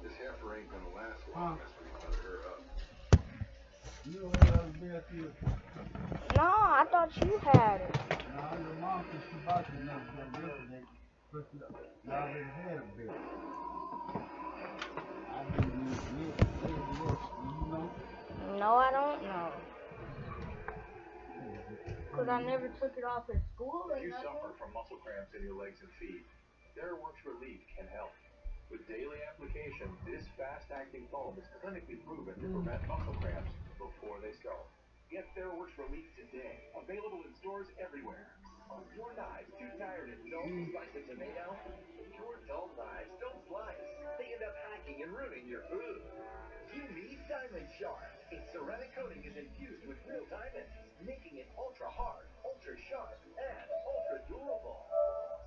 This heifer ain't gonna last long unless we cut her up. You don't have beer to it. No, I thought you had it. Nah, your mom said she bought you another beer yesterday. But you already had a beer. I didn't use it. You know? No, I don't know. Because I never took it off at school or If you nothing. suffer from muscle cramps in your legs and feet, TheraWorks Relief can help. With daily application, this fast-acting foam is clinically proven to prevent muscle cramps before they start. Get TheraWorks Relief today. Available in stores everywhere. Are your knives too tired and dull to slice a tomato? Your dull knives don't slice. They end up hacking and ruining your food. You need Diamond Sharp. Its ceramic coating is infused with real diamonds, making it ultra hard, ultra sharp, and ultra durable.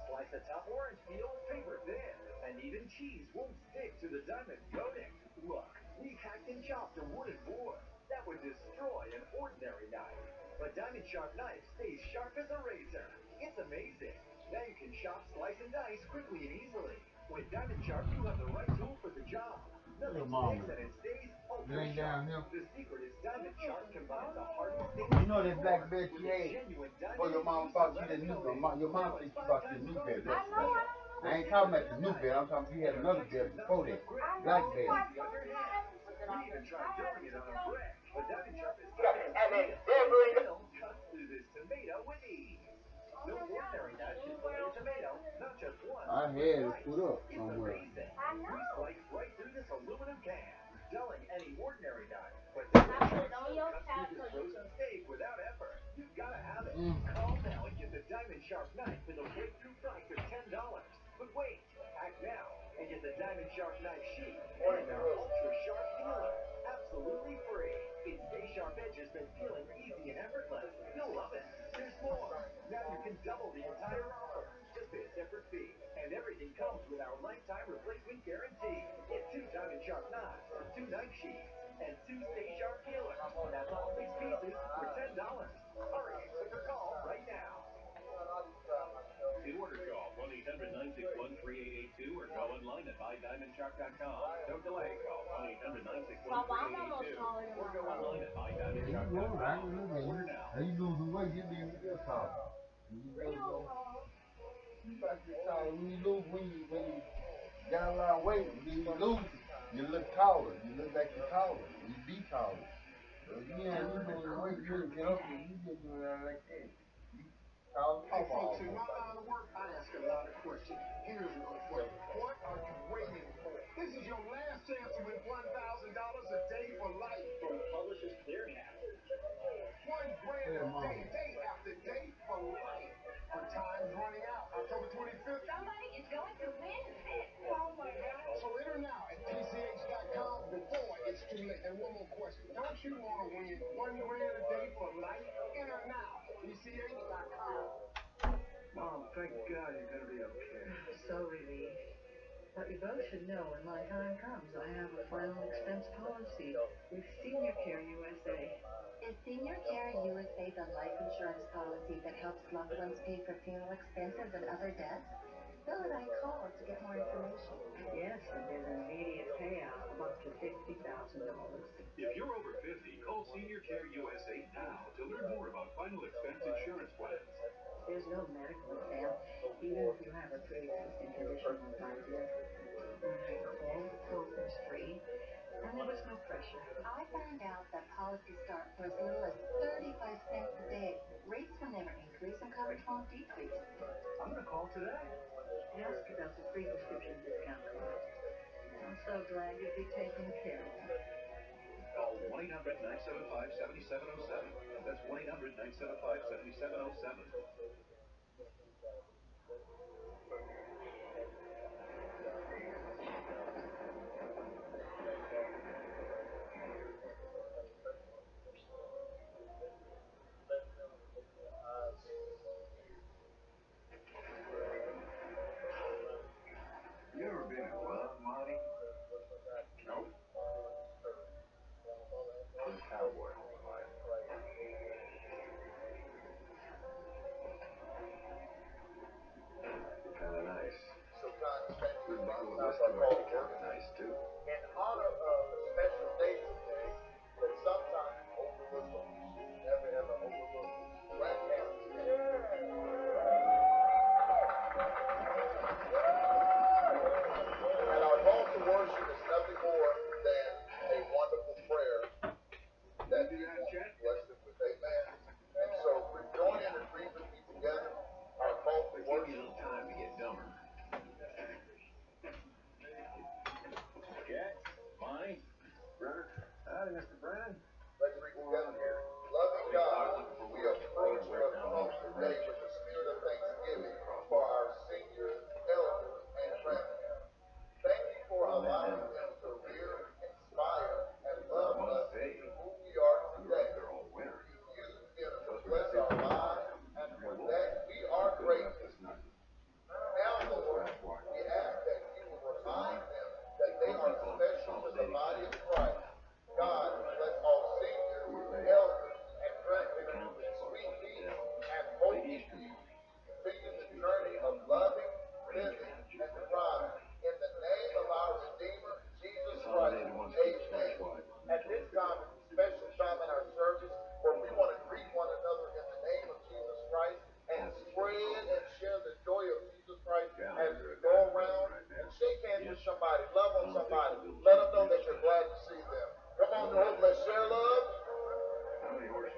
Slice a tough orange peel paper thin, and even cheese won't stick to the diamond coating. Look, we've hacked and chopped a wooden board that would destroy an ordinary knife. But Diamond Sharp knife stays sharp as a razor. It's amazing. Now you can chop, slice, and dice quickly and easily. With Diamond Sharp, you have the right tool for the job. Nothing sticks and it stays ultra sharp. The secret is Diamond Sharp combines the hardest thing. You know that black bear you ate? Well, your mom bought you the new bear. Your mom said she bought you the new bear. I ain't talking about the new bear. I'm talking about you had another bear before that. Black bear. We even tried throwing it on a brick, but Diamond Sharp is still cuts through this tomato with ease. No ordinary knife can pull your tomato, not just one. I had it put up It's somewhere. amazing. We slice right through this aluminum can, dulling any ordinary knife. But Diamond Sharp still cuts through this frozen steak without effort. You've got to have it. Call now and get the Diamond Sharp knife with a breakthrough price of $10. But wait, act now and get the Diamond Sharp knife sheet and our ultra sharp peeler, absolutely free. Its stay sharp edges make peeling easy and effortless. You'll love it. There's more. Now you can double the entire offer. Just pay a separate fee, and everything comes with our lifetime replacement guarantee. Get 2 Diamond Sharp knives, 2 knife sheets, and 2 stay sharp peelers. That's all 6 pieces for $10. Hurry, click or call right now. To order, call 1-800-961-3882 or go online at buydiamondsharp.com. Don't delay, call 1-800-961-3882 or go online at buydiamondsharp.com. Order now. Are you losing weight? You being real tall. When you got a lot of weight, then you lose it. You look taller. You look like you're taller. You be taller. So you losing weight, you get up and you just doing that like that. Hey folks, in my line of work, I ask a lot of questions. Here's one for you. What are you waiting for? This is your last chance to win $1,000 a day for life from Publishers Clearinghouse. $1,000 a day after day for life. Our time's running out. October 25th. Somebody is going to win this. Oh my God. So enter now at PCH.com before it's too late. And one more question. Don't you want to win $1,000 a day for life? Enter now at PCH.com. Mom, thank God you're going to be okay. So relieved. But you both should know when my time comes, I have a final expense policy with Senior Care USA. Is Senior Care USA the life insurance policy that helps loved ones pay for funeral expenses and other debts? Who would I call to get more information? Yes, and there's an immediate payout of up to $50,000. If you're over 50, call Senior Care USA now to learn more about final expense insurance plans. There's no medical exam, even if you have a pre-existing condition like this. I called, the quote was free, and there was no pressure. I found out that policies start for as little as 35 cents a day. Rates will never increase and coverage won't decrease. I'm going to call today. Ask about the free prescription discount card. I'm so glad you'll be taken care of. Call 1-800-975-7707. That's 1-800-975-7707. You ever been in love, Monty? Nope. I'm a cowboy all my life. somebody. Love on somebody. Let them know that you're glad to see them. Come on, New Hope, let's share love. How many horses?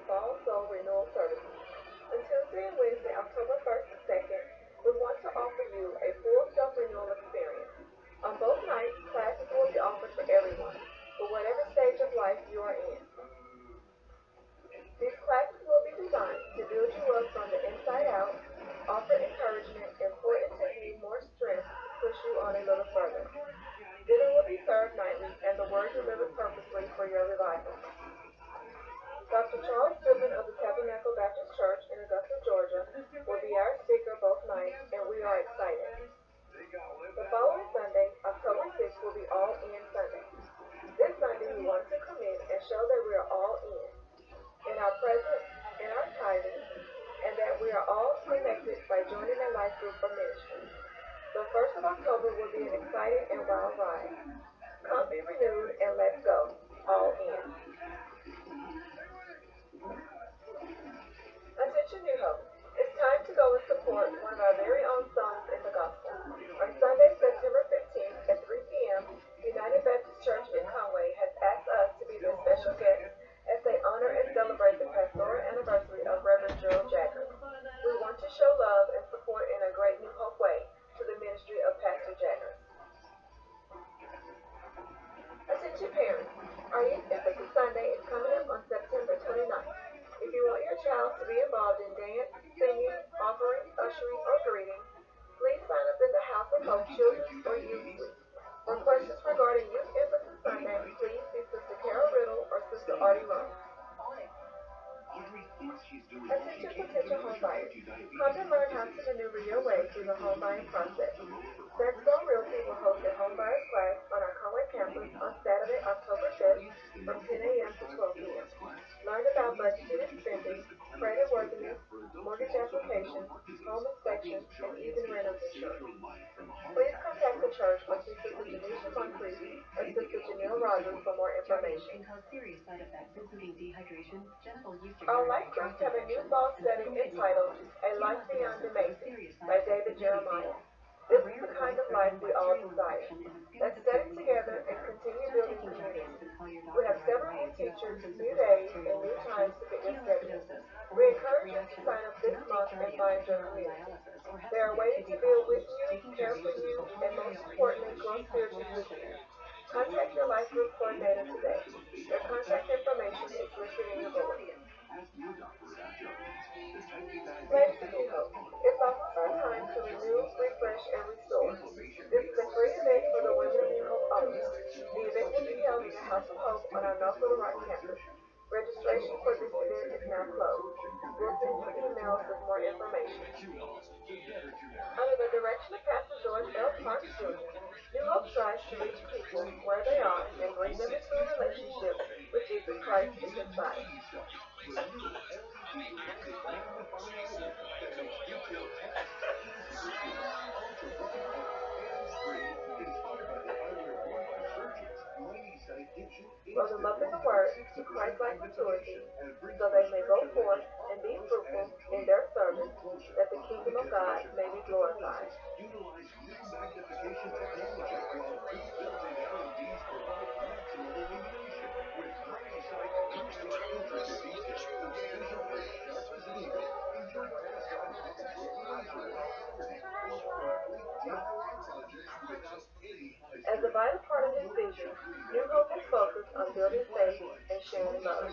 Fall Soul Renewal Services on Tuesday and Wednesday, October 1st and 2nd wild ride. Come be renewed and let's go. All in. Attention New Hope. It's time to go and support one of our very own sons in the gospel. On Sunday, September 15th at 3 p.m., United Baptist Church in Conway has asked us to be their special guests as they honor and celebrate the pastoral anniversary of Reverend Gerald Jaggers. We want to show love and support in a great New Hope way to the ministry of Pastor Jaggers. Attention parents, our Youth Empathy Sunday is coming up on September 29th. If you want your child to be involved in dance, singing, offering, ushering, or greeting, please sign up in the House of Hope Children's or Youth Suite. For questions regarding Youth Empathy Sunday, please see Sister Carol Riddle or Sister Artie Rome. Attention potential home buyers. Come to learn how to maneuver your way through the home buying process. Sandstone Realty will host a home buyers class on our Conway campus on Saturday, October 5th from 10 a.m. to 12 p.m. Learn about budgeting and spending, credit worthiness, mortgage applications, home inspections, and even rental insurance. Please contact the church or see Sister Janisha Moncrief or Sister Janelle Rogers for more information. Our life groups have a new fall study entitled A Life Beyond Amazing by David Jeremiah. This is the kind of life we all desire. Let's study together and continue building community. We have several new teachers, new days, and new times to fit your schedule. We encourage you to sign up this month and find your community. They are waiting to build with you, care for you, and most importantly, grow spiritually with you. Contact your life group coordinator today. Their contact information is listed in your bulletin. Ladies of New Hope, it's almost our time to renew, refresh, and restore. This is a free event for the Women of New Hope only. The event will be held in the House of Hope on our North Little Rock campus. Registration for this event is now closed. We'll send you emails with more information. Under the direction of Pastor George L. Parks Jr., New Hope tries to reach people where they are and bring them into a relationship with Jesus Christ and His body. Grow them up in the Word to Christ-like maturity, so they may go forth and be fruitful in their service, that the kingdom of God may be glorified. As a vital part of his vision, New Hope is focused on building faith and sharing love.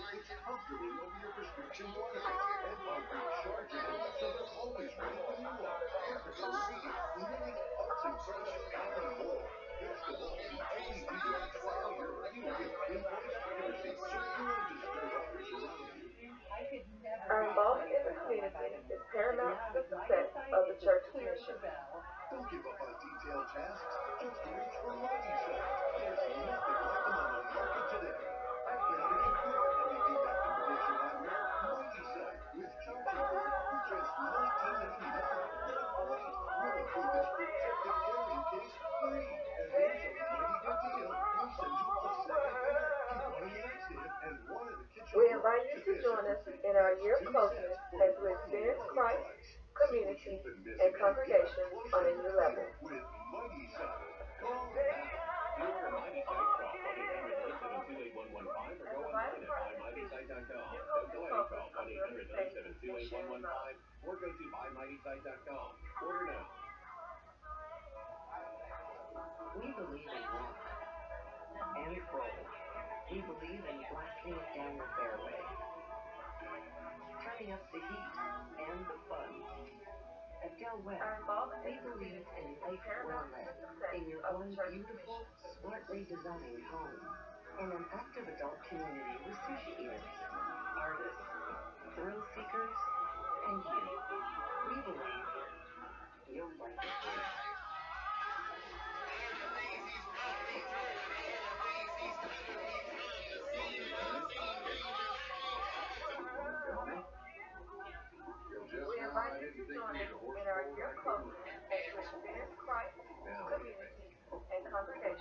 Our involvement in the community is paramount to the success of the church's mission. Don't give up on detailed tasks. Just reach for Mighty Site. There's nothing like them on the market today. I found it in your LED bathroom addition hardware, Mighty Site, with charging board for just $19.99. That's right. We'll include this protective carrying case free. And here's a mighty good deal. We'll send you a second pair. Keep one in the active and one in the kitchen. We invite you to join us in our year of closeness as we experience Christ, community, and congregation on a new level. With Mighty Site. Call now. You're a Mighty Site. Call 1-800-972-8115 or go online at buymightysite.com. Go ahead, call 1-800-972-8115 or go to buymightysite.com. Order now. We believe in rock and roll. We believe in blasting it down the fairway, turning up the heat and the fun. At Del Webb, we believe in life well-led, in your own beautiful, smartly designed home, in an active adult community with sushi eaters, artists, thrill seekers, and you. We believe you'll like it too. We invite you to join us in our year of closeness as we experience Christ, community, and congregation.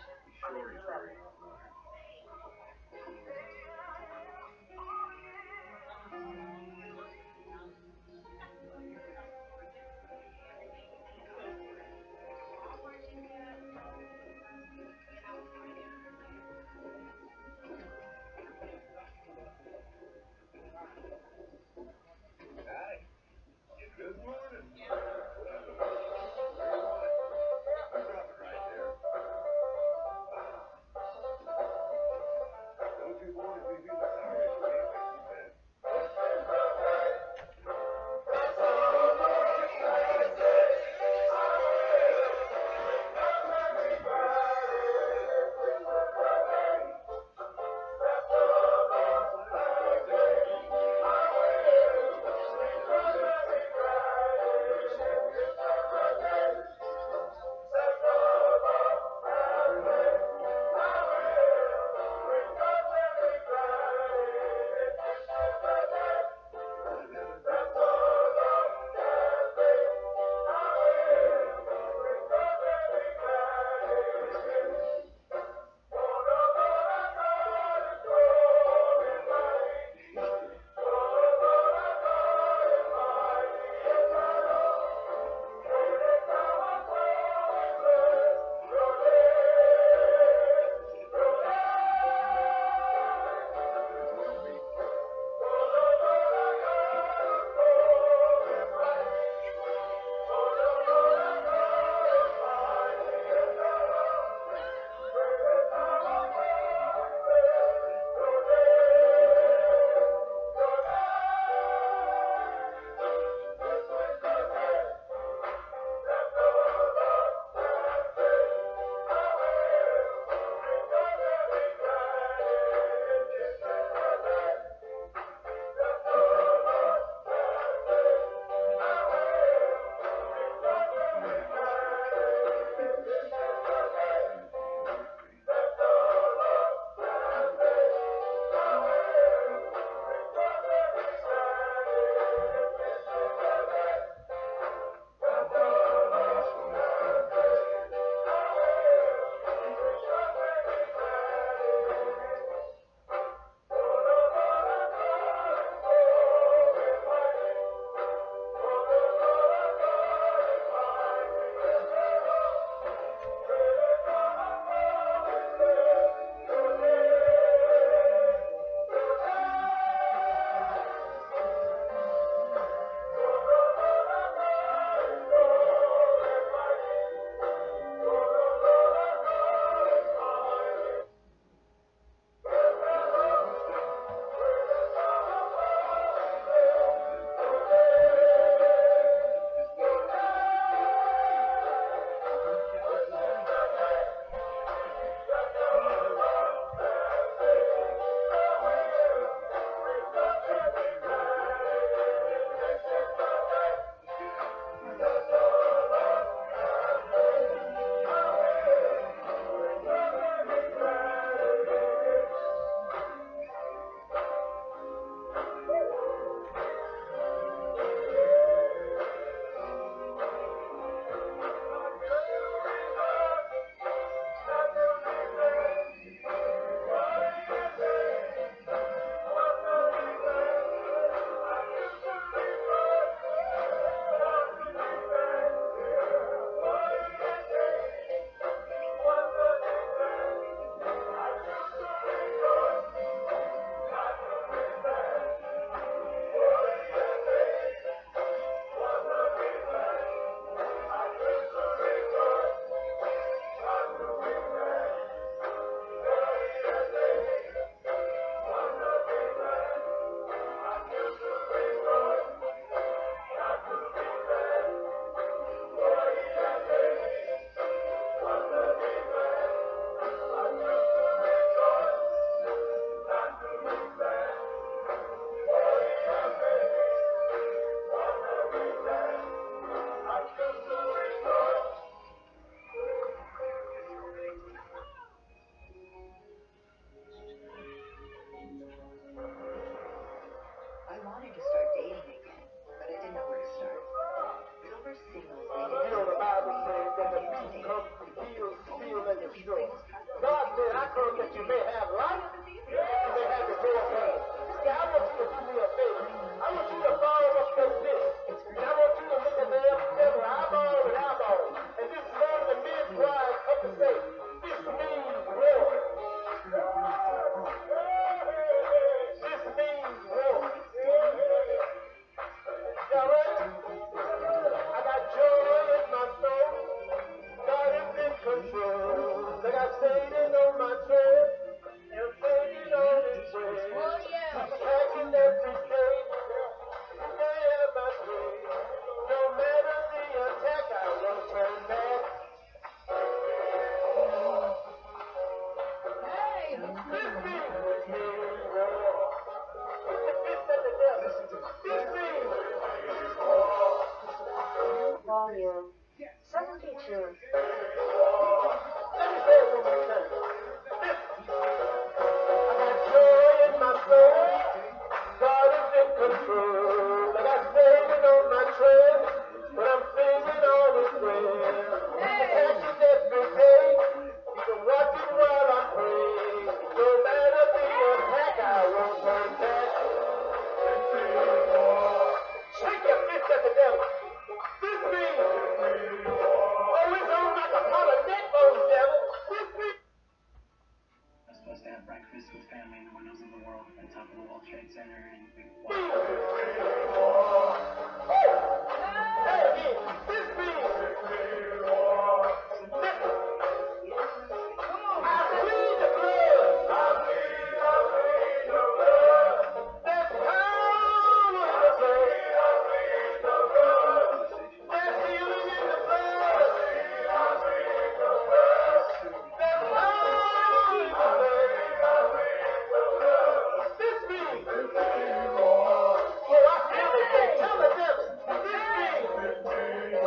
destroy. God said, I come that you may have life, you may have it more abundant. See, I want you to do me a favor. I want you to follow up your fist. And I want you to look at the every eyeball and eyeball. And this morning the men cry come to say, this means war. This means war. Y'all ready? I got joy in my soul. God is in control. I got Satan on my trail. And Satan on his way. Attacking every day. Today at my way. No matter the attack, I won't turn back. This means war. Put the fist at the devil. This means Volume 72. let me say it one more time. I got joy in my soul. God is in control. I got Satan on my trail, but I'm singing all is well. Attacking every day, even watching while I pray. No matter the attack, I won't turn back. Shake your fist at the devil. This means, oh, it's on like a pot of neck bones, devil. This means. I'm supposed to have breakfast with family and no one knows in the world on top of the World Trade Center and Say again. This means. I plead the blood. There's power in the blood. There's healing in the blood. There's power in the blood. This means. Oh, I feel it. Tell the devil. This means.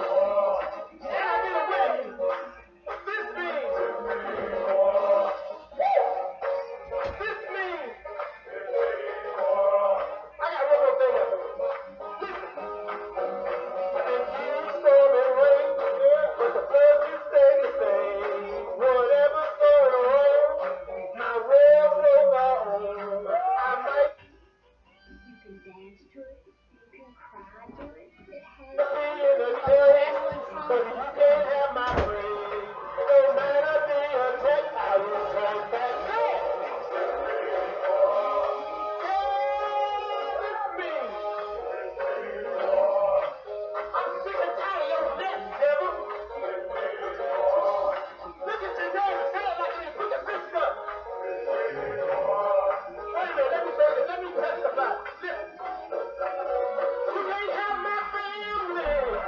Can I get a witness? This means. This means. I got one more thing. Listen. And you storm and rain, but the blood you stay the same. Whatever's going on, my rail flows are on. I might You can dance to it. You can cry to it. It has be in a church, but you can't have my praise. No matter the attack, I will turn back. This means I'm sick and tired of your mess, devil. Look at your neighbor. Say it like it is. Put your fist up. Wait a minute. Let me say this. Let me testify. Listen. You can't have my family.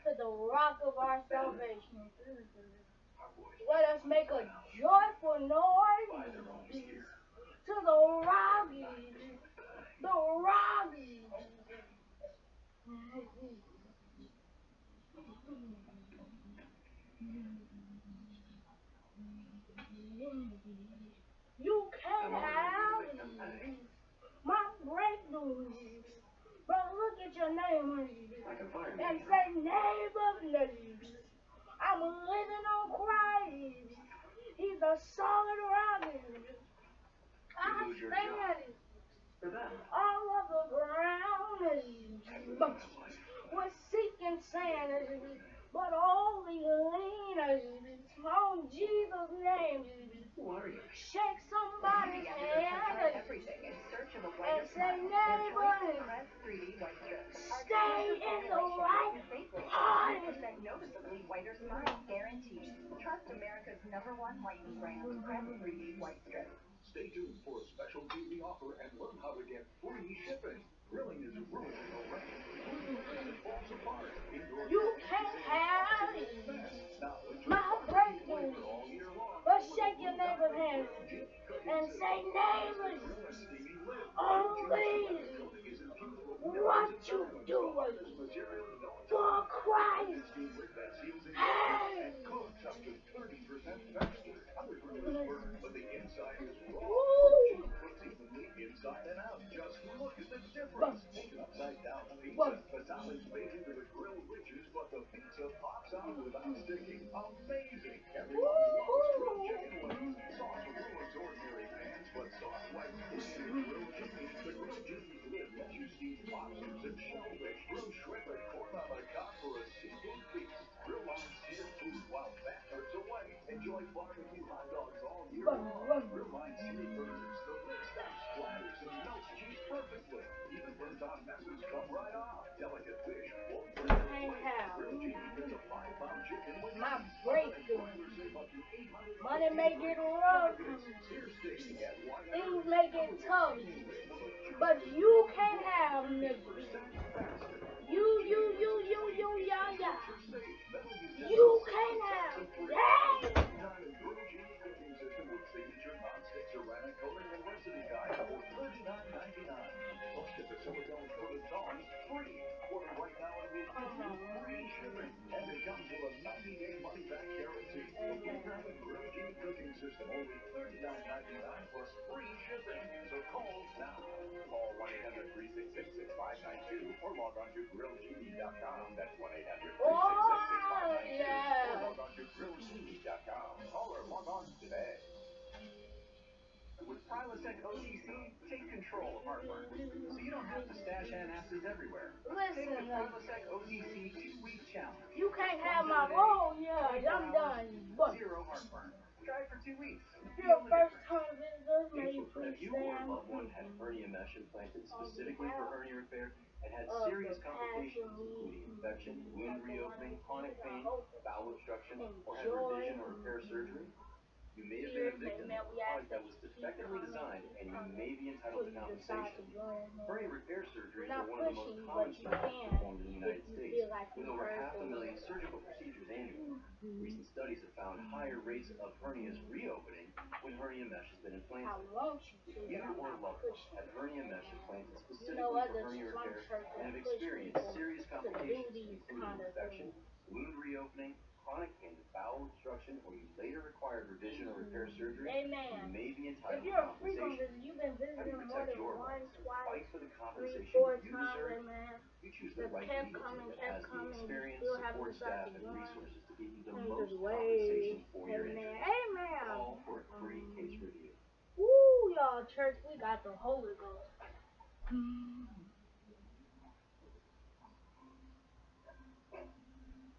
To the rock of our salvation. Let us make a joyful noise to the rock, the rock. You can have my breakthrough, but look at your name and say, name of names. I'm living on Christ. He's a solid rock. I stand all of the ground. We're seeking sand, but only lean on Jesus' name. Shake somebody's hand and say, neighbor, stay in the right part. Noticeably whiter smile guaranteed. Trust America's #1 whitening brand, Crest 3D White Strip. Stay tuned for a special TV offer and learn how to get free shipping. Grilling is ruining a restaurant. It falls apart. You can't have my breakthrough, but shake your neighbor's hand and say, neighbor, only what you do for Christ. Hey! But the inside is raw. Inside and out. Just look at the difference. Upside down pizza. Fatale's made into the grilled riches, but the pizza pops out without sticking. Amazing. Everyone loves grilled chicken wings. Sauce ruins ordinary pans, but sauce wipes clean grilled chicken. The grilled chicken lid lets you steam lobsters and shellfish. Grilled shrimp and corn on the cob for a seafood feast. Grill on seared food while fat hurts away. Enjoy barbecue hot dogs all year long. Grill line seared burgers. The lid stops splatters and melts cheese perfectly. Even burnt on messes come right off. Delicate fish won't burn your plate. Grilled cheese gets a 5-pound chicken with My breakthrough. Money may get rough. Things may get tough. But you can't have niggas. You, yeah. You can't have. Hey! Ceramic coating and recipe guide for $39.99. Plus get the silicone coated tongs free. Order right now and we'll give you free shipping. And it comes with a 90-day money-back guarantee. The Bluegrass Grill Genie cooking system only $39.99 plus free shipping. So call now. Call 1-800-366-6592 or log on to grillgenie.com. That's 1-800-366-6592 or log on to grillgenie.com. Call or log on today. With Prilosec OTC, take control of heartburn, so you don't have to stash antacids everywhere. Take the Prilosec OTC 2-week challenge. You can't have my roll, yeah, I'm done. But Zero heartburn. Try it for 2 weeks. your first time visitors may If you or a loved one had hernia mesh implanted specifically for hernia repair and had serious complications, including infection, wound reopening, chronic pain, bowel obstruction, or had revision or repair surgery, you may have been a victim of a product that was defectively designed, and you may be entitled to compensation. Hernia repair surgeries are one of the most common surgeries performed in the United States, with over 500,000 surgical procedures annually. Recent studies have found higher rates of hernias reopening when hernia mesh has been implanted. If you or loved ones have hernia mesh implanted specifically for hernia repair and have experienced serious complications, including infection, wound reopening, chronic pain, bowel obstruction, or you later required revision or repair surgery, you may be entitled to compensation. How do you protect your rights or fight for the compensation you deserve? You choose the right legal team that has the experience, support staff, and resources to get you the most compensation for your injury. Call for a free case review. Woo, y'all, church, we got the Holy Ghost.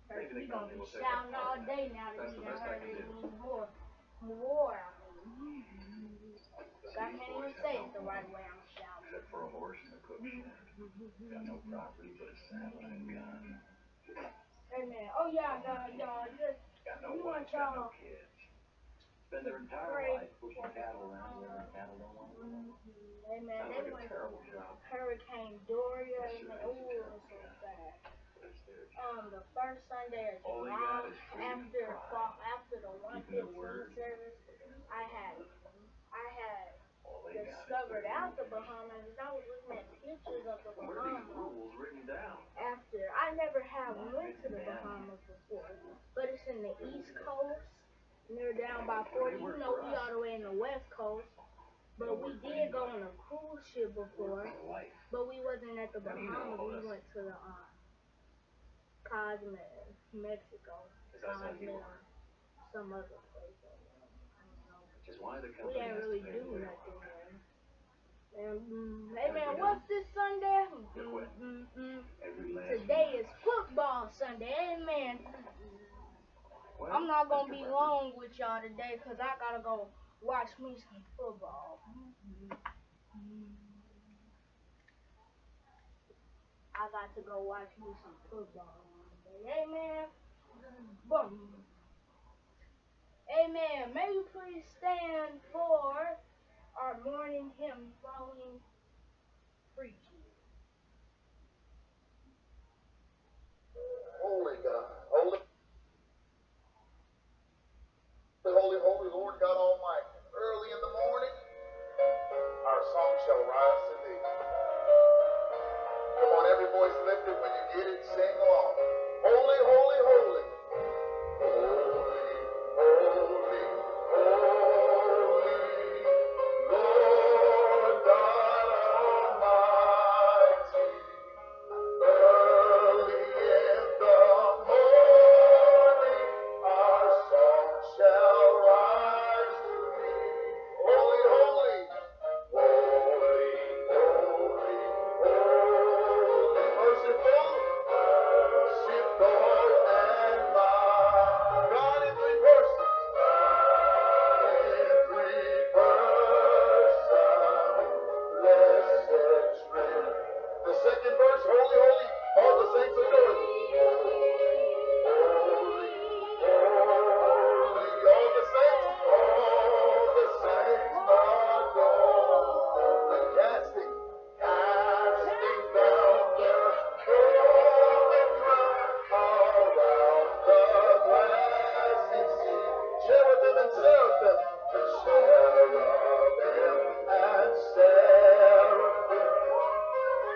Church, we gonna be shouting all day now that we done heard it more. I can't even say it the right way I'm shouting. Except for a horse and a cook shed. Got no property but a saddle and a gun. Amen. Oh yeah, y'all, just Got no wife, got no kids. Spend their entire life pushing cattle around where the cattle don't want to go. Amen. Sounds They like a went terrible through job. Hurricane Doria. Yes, sir, Amen. it's a Ooh, terrible it was so job. sad. But it's their job. The first Sunday of All they July, got is freedom and pride. after the Keeping the 115 word. service, I had All they got is discovered freedom out the and Bahamas, and I was looking at pictures of the Where are these Bahamas rules written down? after. I never have went to the Bahamas before, but it's in the East Coast, and they're down by 40. You know, we all the way in the West Coast, but we did go on a cruise ship before, but we wasn't at the Bahamas. We went to the Cozumel, Mexico, Cozumel, some other place. Which is why the We company didn't has really to pay do the way nothing off. there. Hey man, what's this Sunday? every last Today is football Sunday. Amen. Well, I'm not gonna Mr. be Burton, long with y'all today because I gotta go watch me some football. I got to go watch me some football. Amen. Boom. Amen. May you please stand for our morning hymn following preaching. Holy God, holy, holy, holy Lord God Almighty. Early in the morning, our song shall rise to thee. Come on, every voice lifted. When you get it, sing along. Holy, holy, holy. Holy, holy, holy, Lord God Almighty. Early in the morning, our song shall rise to thee. Holy, holy, holy, holy, holy, merciful, merciful and mighty. God in three persons. In three persons, blessed Trinity. The second verse, holy, holy, all the saints adore thee. Holy, holy, holy, all the saints adore thee. Casting down their golden crown around the glassy sea. Cherubim and seraphim,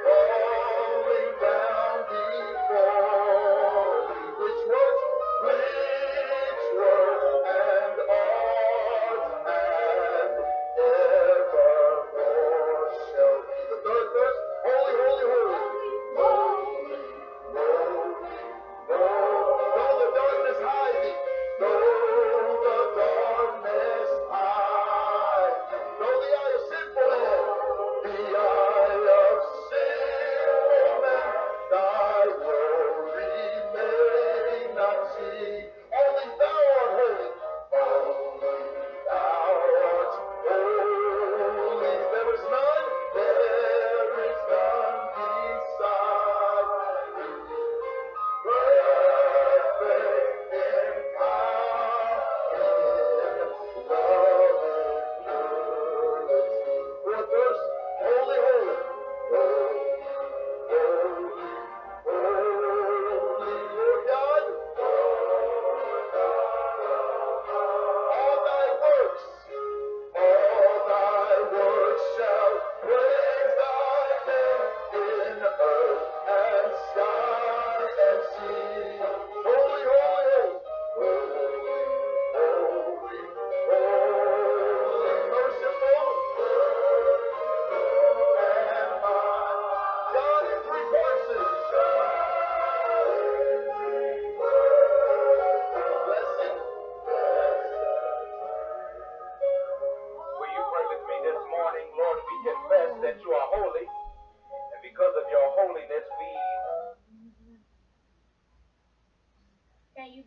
falling down before thee. Which words?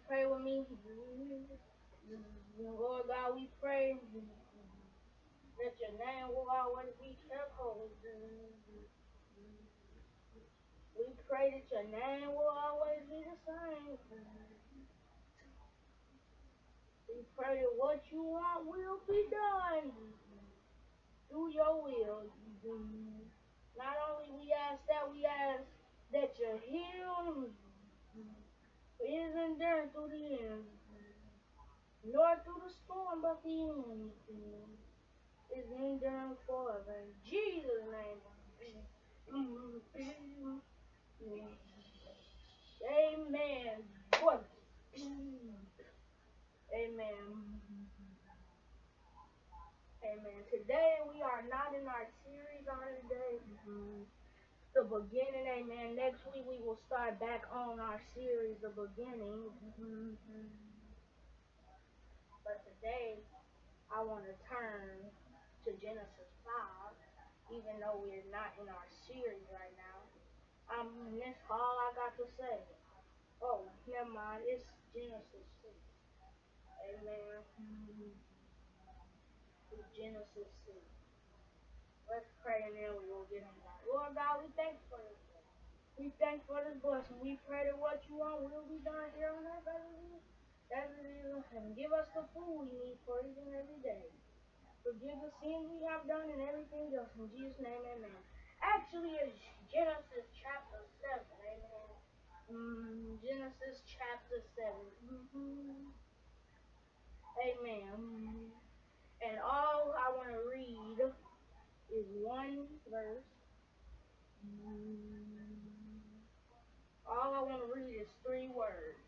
pray with me. Lord God, we pray that your name will always be kept holy. We pray that your name will always be the same. We pray that what you want will be done. Do your will. Not only we ask that, we ask that you heal is enduring through the end. Nor through the storm, but the end is enduring forever. In Jesus' name. Amen. Amen. Amen. Today we are not in our series on today. The beginning, amen. Next week we will start back on our series, the beginning. But today I want to turn to Genesis 5, even though we're not in our series right now. That's all I got to say. Oh, never mind. It's Genesis 6. Amen. It's Genesis 6. Let's pray and then we will get in that. Lord God, we thank you for this. We thank you for this blessing. We pray that what you want will be done here on earth as it is in heaven. Give us the food we need for each and every day. Forgive the sins we have done and everything else. In Jesus' name, amen. Actually, it's Genesis chapter 7. Amen. Genesis chapter 7. Amen. And all I want to read is one verse. All I want to read is 3 words.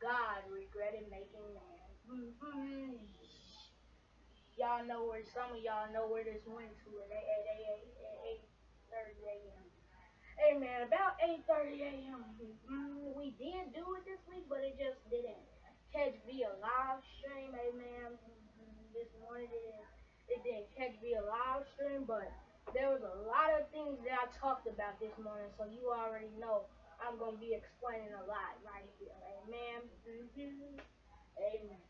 God regretted making man. Y'all know where, some of y'all know where this went to at 8:30 a.m. Amen. About 8:30 a.m. We did do it this week, but it just didn't catch via live stream. Amen. This morning it didn't catch via live stream, but there was a lot of things that I talked about this morning, so you already know I'm going to be explaining a lot right here. Amen. Amen.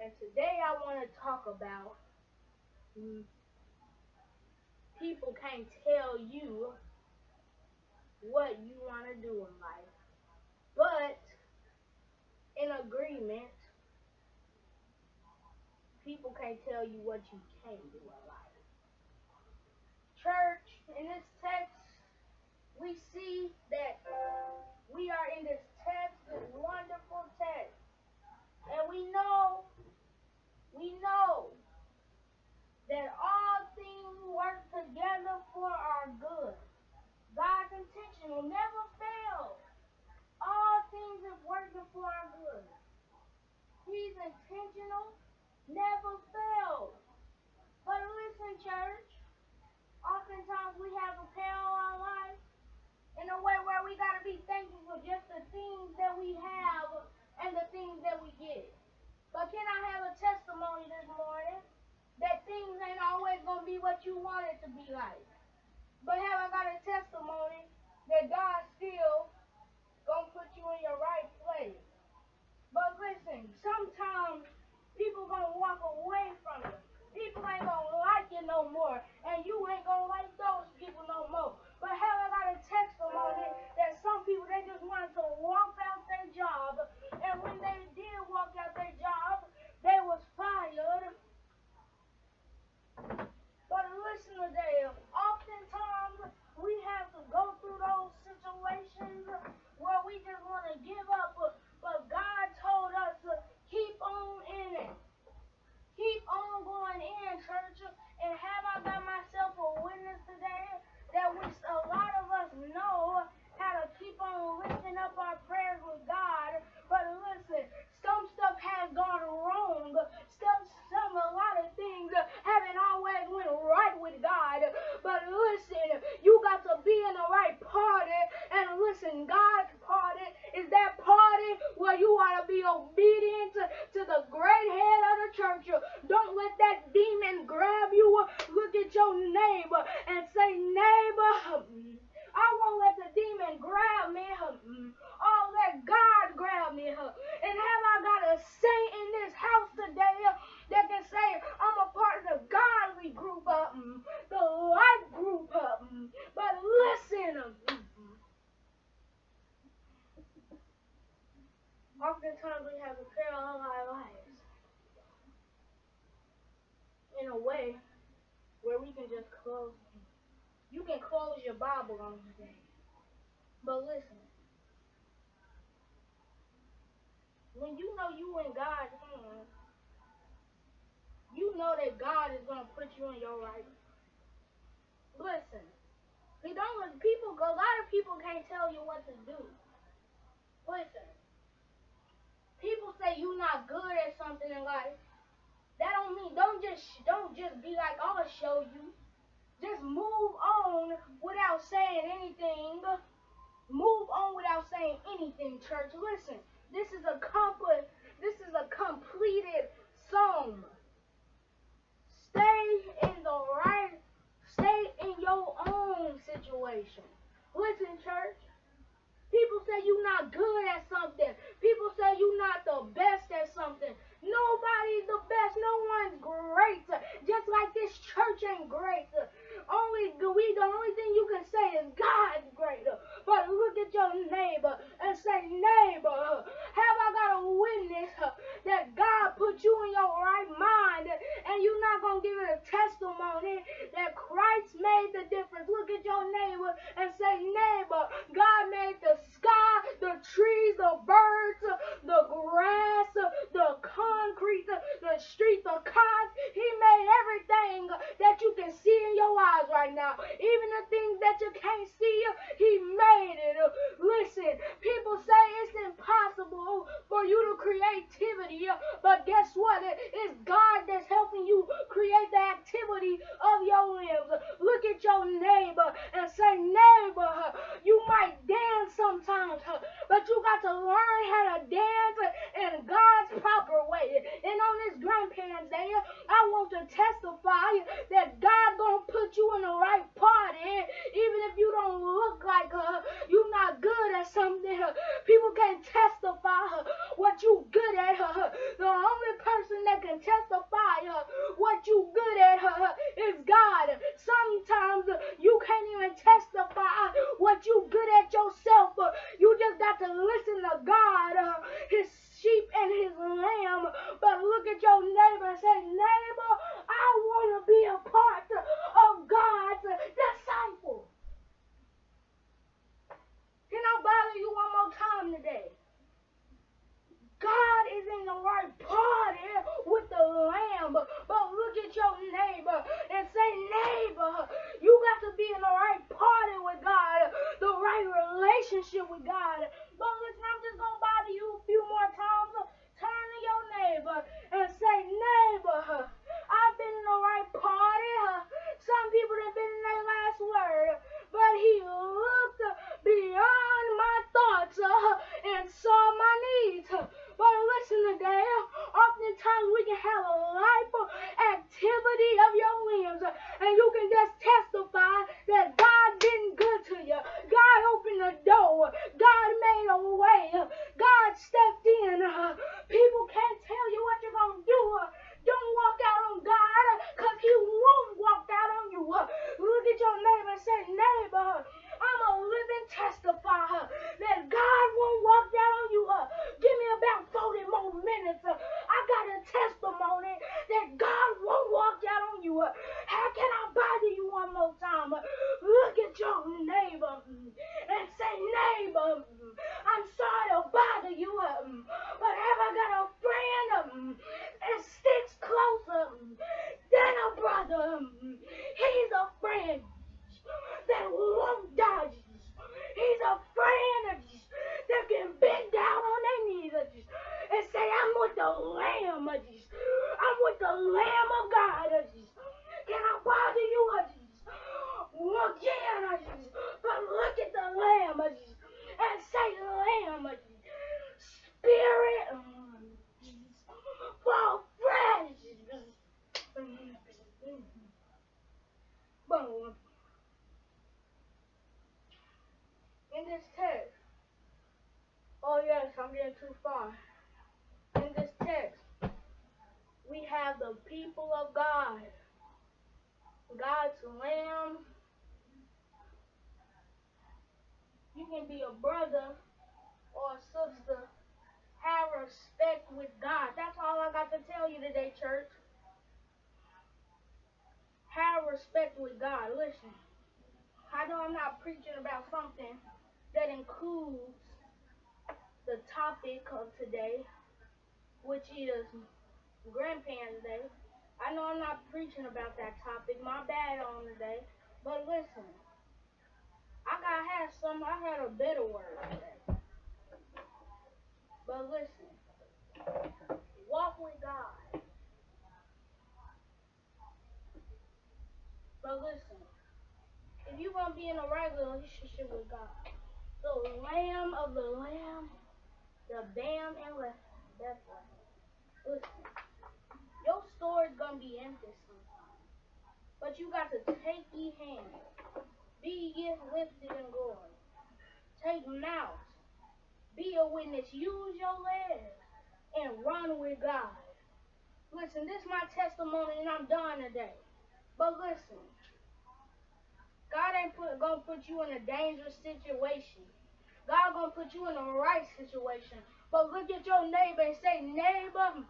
And today I want to talk about people can't tell you what you want to do in life, but in agreement, people can't tell you what you can't do in life. Church, in this text, we see that we are in this text, this wonderful text, and we know that all things work together for our good. God's intention will never fail. All things are working for our good. He's intentional, never fails. But listen, church, oftentimes we have a pain in our life in a way where we got to be thankful for just the things that we have and the things that we get. But can I have a testimony this morning that things ain't always going to be what you want it to be like? But have I got a testimony that God still going to put you in your right place? But listen, sometimes people going to walk away from you. People ain't going to like you no more, and you ain't going to like those people no more. But have I got a testimony that some people, they just wanted to walk out their job, and when they did walk out their job, they was fired. But listen today, oftentimes we have to go through those situations where we just want to give up, but God told us to keep on in it. Keep on going in, church. And have I got myself a witness today that a lot of us know how to keep on lifting up our prayers with God. But listen, some stuff has gone wrong. A lot of things haven't always went right with God. But listen, you got to be in the right party. And listen, God's party is that party where you ought to be obedient to the great head of the church. Don't let that demon grab you. Look at your neighbor and say, neighbor, I won't let the demon grab me. All that God sometimes we have to parallel our lives in a way where we can just close. You can close your Bible on today. But listen, when you know you in God's hands, you know that God is going to put you in your right. Listen, a lot of people can't tell you what to do. Listen, people say you're not good at something in life. That don't mean, don't just be like, I'll show you. Just move on without saying anything. Move on without saying anything, church. Listen, this is a completed song. Stay in your own situation. Listen, church. People say you're not good at something. People say you're not the best at something. Nobody's the best. No one's great. Just like this church ain't great. The only thing you can say is God's great. But look at your neighbor and say, neighbor, have I got a witness that God put you in your right mind and you're not going to give it a testimony that Christ made the difference? Look at your neighbor and say, neighbor, God made the sky, the trees, the birds, the grass, the concrete, the street, the cars. He made everything that you can see in your eyes right now. Even the things that you can't see, He made it. Listen, people say it's impossible for you to creativity, but guess what? It's God that's helping you create the activity of your limbs. Look at your neighbor and say, neighbor, you might dance sometimes, but you got to learn how to dance in God's proper way. And on this Grandparents' Day, I want to testify that God gonna put you in the right party, even if you don't look like you're not good at something. People can't testify what you good at. The only person that can testify what you good at is God. Sometimes you can't even testify what you good at yourself. You just got to listen to God, His sheep and His lamb. But look at your neighbor and say, neighbor, I want to be a part of God's disciple. Can I bother you one more time today? God is in the right party with the lamb. But look at your neighbor and say, neighbor, you got to be in the right party with God, the right relationship with God. But listen, I'm just going to bother you a few more times. Turn to your neighbor and say, neighbor, I've been in the right party. Some people have been in their last word, but He looked beyond my thoughts and saw my needs. But listen today, oftentimes we can have a life activity of your limbs, and you can just testify that God been good to you. God opened the door. God made a way. God stepped in. People can't tell you what you're going to do. Don't walk out on God, because He won't walk out on you. Look at your neighbor and say, neighbor, I'm a living testifier that God won't walk out on you. Give me about 40 more minutes. I got a testimony that God won't walk out on you. How can I bother you one more time? Look at your neighbor and say, neighbor, I'm sorry to bother you, but have I got a friend that sticks closer than a brother? He's a friend that won't die. He's a friend that can bend down on their knees and say, I'm with the Lamb. I'm with the Lamb of God. Can I bother you? Again, but look at the Lamb and say, Lamb, Spirit, fall fresh. Boom. In this text, oh yes, I'm getting too far. In this text, we have the people of God, God's Lamb. You can be a brother or a sister, have respect with God. That's all I got to tell you today, church. Have respect with God. Listen, I know I'm not preaching about something that includes the topic of today, which is Grandparents' Day. I know I'm not preaching about that topic. My bad on today. But listen, I had a better word today. But listen, walk with God. But listen, if you're going to be in a right relationship with God, the Lamb of the Lamb, the Bam and Bethlehem. Listen, your story's going to be empty sometimes. But you got to take ye hands. Be ye lifted in glory. Take mouth. Be a witness. Use your legs. And run with God. Listen, this is my testimony and I'm done today. But listen, God ain't gonna put you in a dangerous situation. God gonna put you in the right situation. But look at your neighbor and say, neighbor,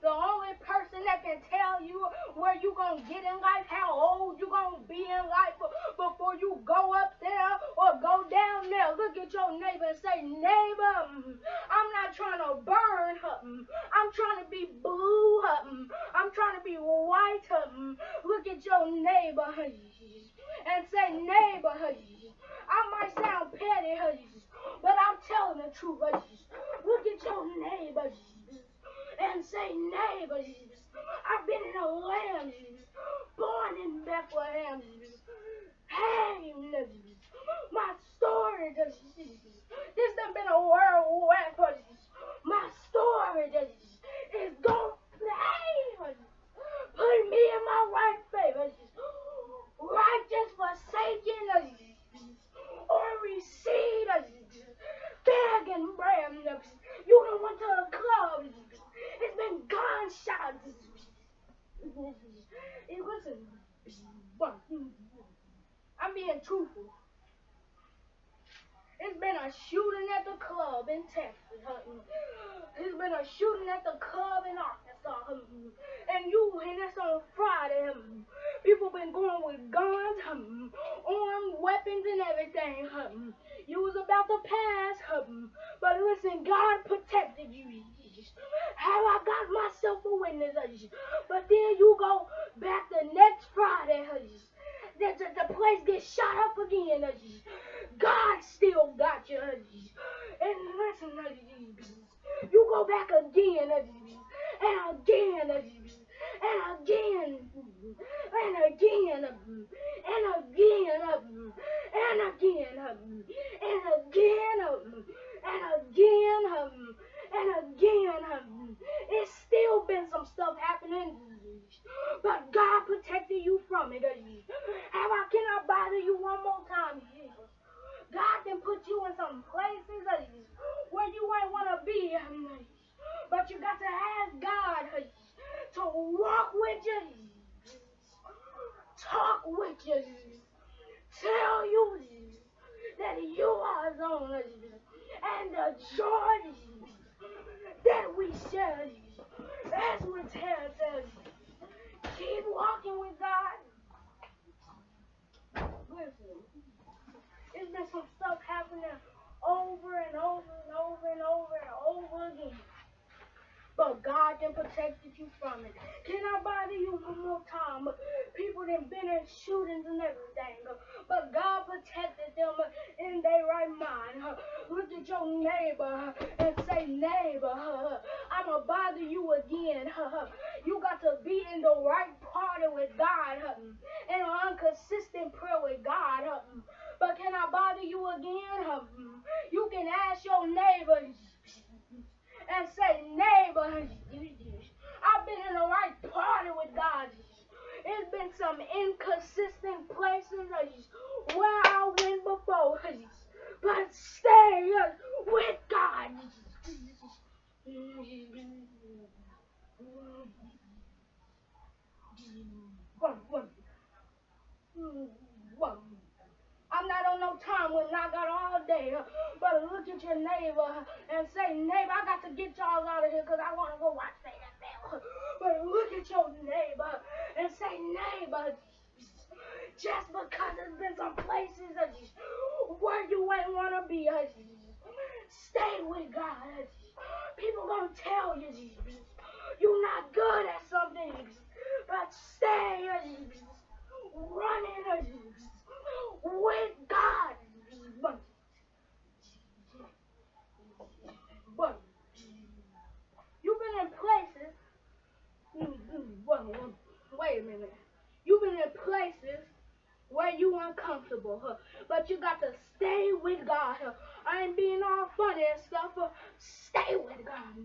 the only person that can tell you where you gonna get in life, how old you gonna be in life before you go up there or go down there. Look at your neighbor and say, neighbor, I'm not trying to burn. I'm trying to be blue. I'm trying to be white. Look at your neighbor and say, neighbor, I might sound petty, but I'm telling the truth. Look at your neighbor and say, neighbor, I've been in a land, born in Bethlehem. Hey, my story, this done been a world war. My story is gonna play. Put me in my right favor. Righteous forsaken or recede, begging bread. You don't went to a club. It's been gunshots. Listen, I'm being truthful. It's been a shooting at the club in Texas. It's been a shooting at the club in Arkansas. And that's on Friday. People been going with guns, armed weapons and everything. You was about to pass. But listen, God protected you. How I got myself a witness. But then you go back the next Friday. The place gets shot up again. God still got you. And listen, you go back again and again and again and again and again and again and again and again and again. It's still been some stuff happening, but God protected you from it. Can I bother you one more time? God can put you in some places where you ain't want to be, but you got to ask God to walk with you, talk with you, tell you that you are His own, and the joy that we share as we tell keep walking with God. Listen, there's been some stuff happening over and over and over and over and over again. But God then protected you from it. Can I bother you one more time? People done been in shootings and everything. But God protected them in their right mind. Look at your neighbor and say, neighbor, I'ma bother you again. You got to be in the right party with God. In an inconsistent prayer with God. But can I bother you again? You can ask your neighbor and say, neighbor, I've been in the right party with God. It's been some inconsistent places where I went before, but stay with God. I'm not on no more time when I got all day. But look at your neighbor and say, neighbor, I got to get y'all out of here because I want to go watch the NFL. But look at your neighbor and say, neighbor, just because there's been some places where you ain't want to be, stay with God. People gonna tell you you're not good at something, but stay running with God. But you've been in places. Wait a minute. You've been in places where you uncomfortable, but you got to stay with God. I ain't being all funny and stuff. Stay with God.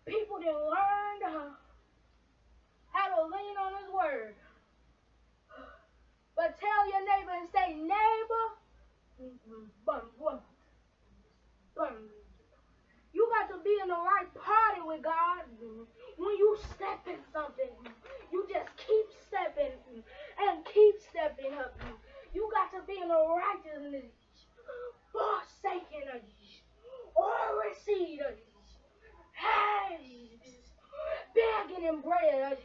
People didn't learn how to lean on His word. But tell your neighbor and say, neighbor, you got to be in the right party with God. When you step in something, you just keep stepping and keep stepping up. You got to be in the righteousness, forsaken or receive. Hey, begging and bread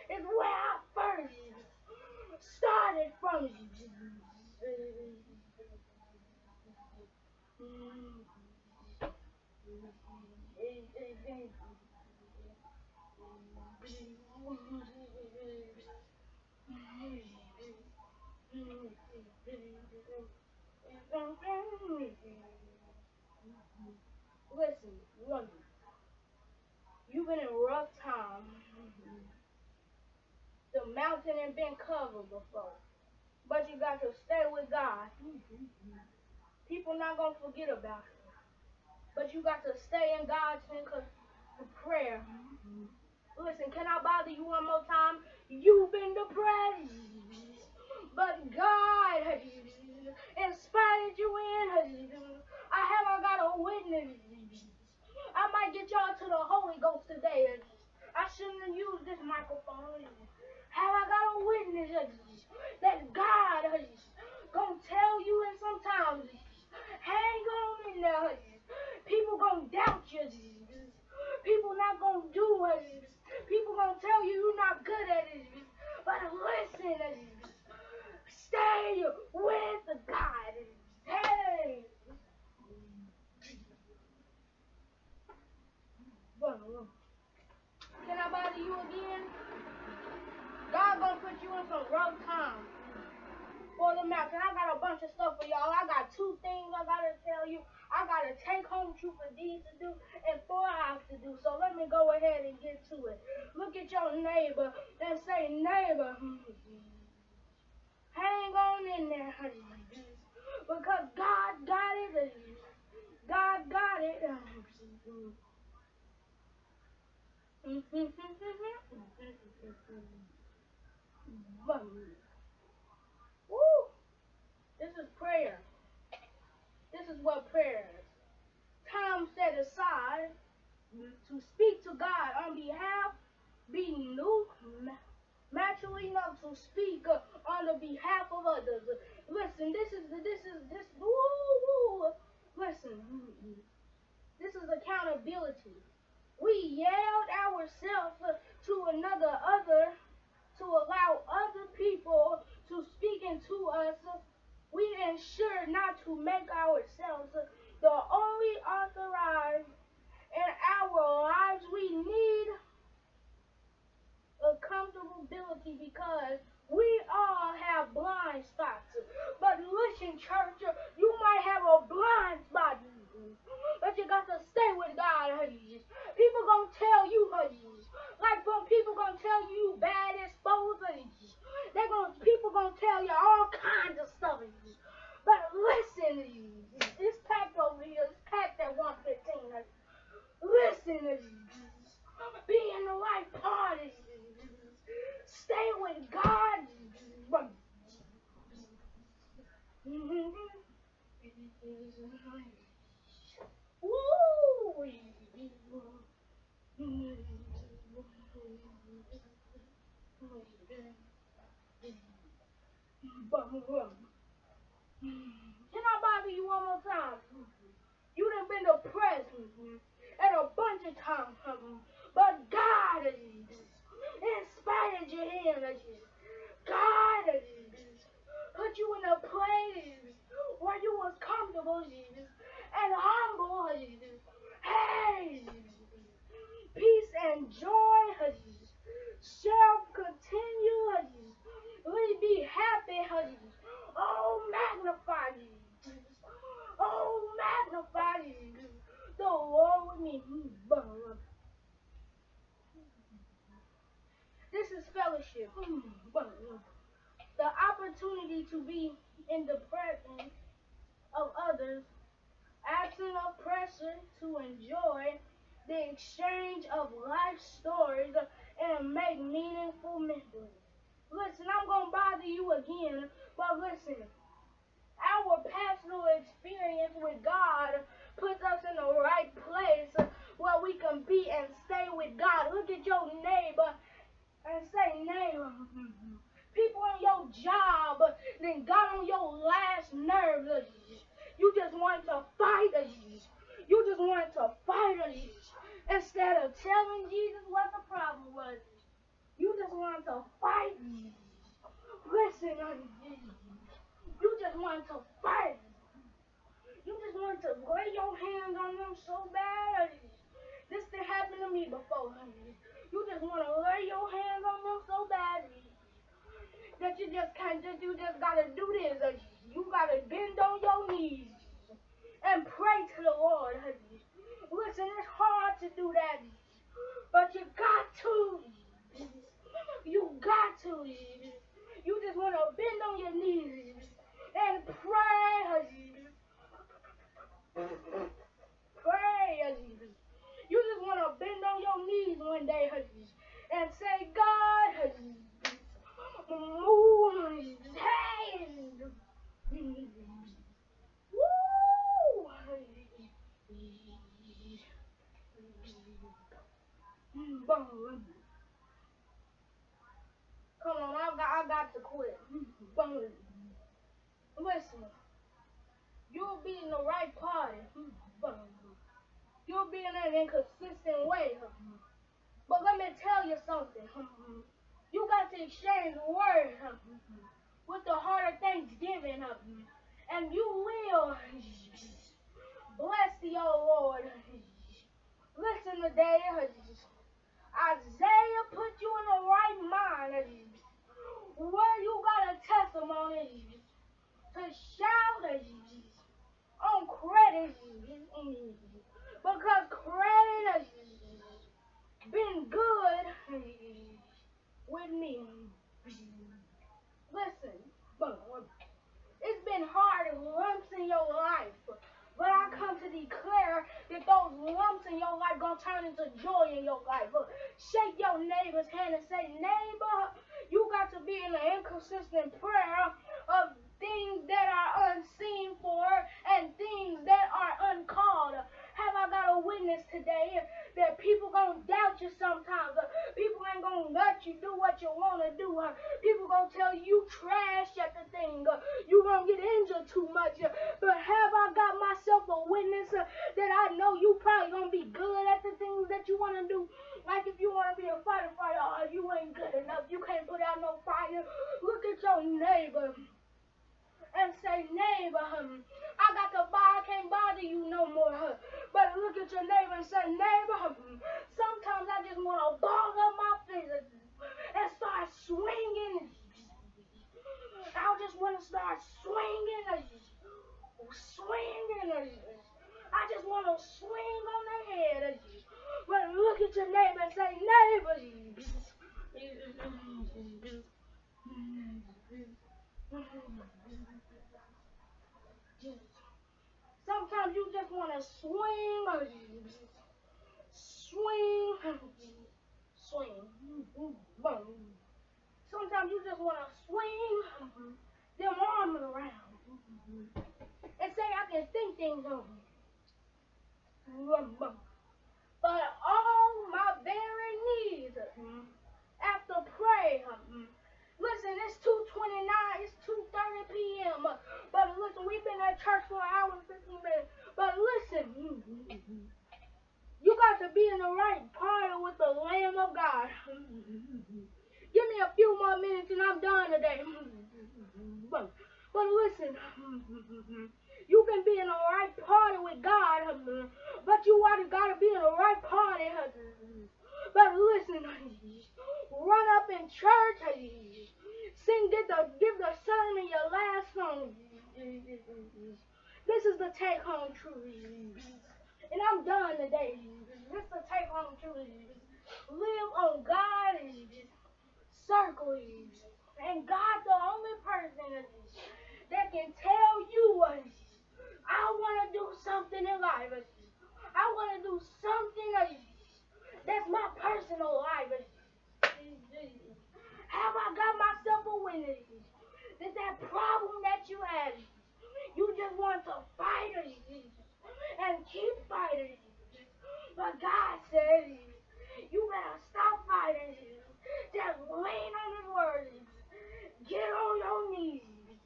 is where I first started from. Listen, you've been in rough times. The mountain ain't been covered before. But you got to stay with God. People not going to forget about you. But you got to stay in God's prayer. Listen, can I bother you one more time? You've been depressed. But God has inspired you in. I haven't got a witness. I might get y'all to the Holy Ghost today. I shouldn't have used this microphone. Have I got a witness that God gonna tell you in some times, hang on in there. People gonna doubt you. People not gonna do it. People gonna tell you you're not good at it. But listen, stay with God. Hey. Can I bother you again? God gonna put you in some rough times. For the mountain, I got a bunch of stuff for y'all. I got 2 things I gotta tell you. I gotta take home truth for these to do and 4 hours to do. So let me go ahead and get to it. Look at your neighbor and say, neighbor, hang on in there. Because God got it. God got it. Woo! This is prayer. This is what prayer is. Time set aside to speak to God on behalf, being new, naturally enough to speak on the behalf of others. Listen, this. Woo! Listen, this is accountability. We yelled ourselves to other to allow other people to speak into us. We ensure not to make ourselves the only authorized in our lives. We need accountability because we all have blind spots. But listen, church, you might have a blind spot, but you got to stay with God. People gonna tell you, like some people gonna tell you bad exposed. Can I bother you one more time? You done been depressed at a bunch of times, but God inspired you in. God put you in a place where you was comfortable and humble. Hey, peace and joy shall continue. Be happy. Oh, magnify Oh, magnify the Lord with me. This is fellowship. The opportunity to be in the presence of others, absent of pressure, to enjoy the exchange of life stories and make meaningful memories. Listen, I'm going to bother you again, but listen, our personal experience with God puts us in the right place where we can be and stay with God. Look at your neighbor and say, neighbor, people on your job then got on your last nerve. You just want to fight. You just want to fight. Instead of telling Jesus what the problem was, you just want to fight. Listen, you just want to fight. You just want to lay your hands on them so bad. This thing happened to me before. You just want to lay your hands on them so bad that you just can't you just gotta do this. You gotta bend on your knees and pray to the Lord. Listen, it's hard to do that, but you got to. You got to. You just want to bend on your knees and pray. Pray. You just want to bend on your knees one day and say, God, move. Hey. Woo. Come on, I got to quit. Listen, you'll be in the right party. You'll be in an inconsistent way. But let me tell you something. You got to exchange words with the heart of thanksgiving. And you will bless the old Lord. Listen today. Isaiah put you in the right mind where you got a testimony to shout on credit because credit has been good with me. Listen, it's been hard lumps in your life, but I come to declare that those lumps in your life gonna turn into joy in your life. Shake your neighbor's hand and say, neighbor, you got to be in an inconsistent prayer of things that are unseen for and things that are uncalled. Have I got a witness today that people gonna doubt you sometimes? People ain't gonna let you do what you wanna do. People gonna tell you trash at the thing. You gonna get injured too much. But have I got myself a witness that I know you probably gonna be good at the things that you wanna do? Like if you wanna be a fighter, oh, you ain't good enough. You can't put out no fire. Look at your neighbor and say, neighbor, I can't bother you no more. But look at your neighbor and say, neighbor, sometimes I just want to ball up my fingers and start swinging. I just want to start swinging. I just want to swing on the head. But look at your neighbor and say, neighbor, sometimes you just want to swing. Sometimes you just want to swing them arms around and say, I can think things over. But all my very needs after pray. Listen, it's 2:29, it's 2:30. church for an hour and 15 minutes. But listen, you got to be in the right party with the Lamb of God. Give me a few more minutes and I'm done today. But listen, you can be in the right party with God, but you got to be in the right party. But listen, run up in church, sing, give the sermon your last song. This is the take home truth. And I'm done today. This is the take home truth. Live on God circle. And God the only person that can tell you I want to do something in life. I want to do something that's my personal life. Have I got myself a witness? That problem that you had, you just want to fight and keep fighting. But God says, you better stop fighting. Just lean on His word. Get on your knees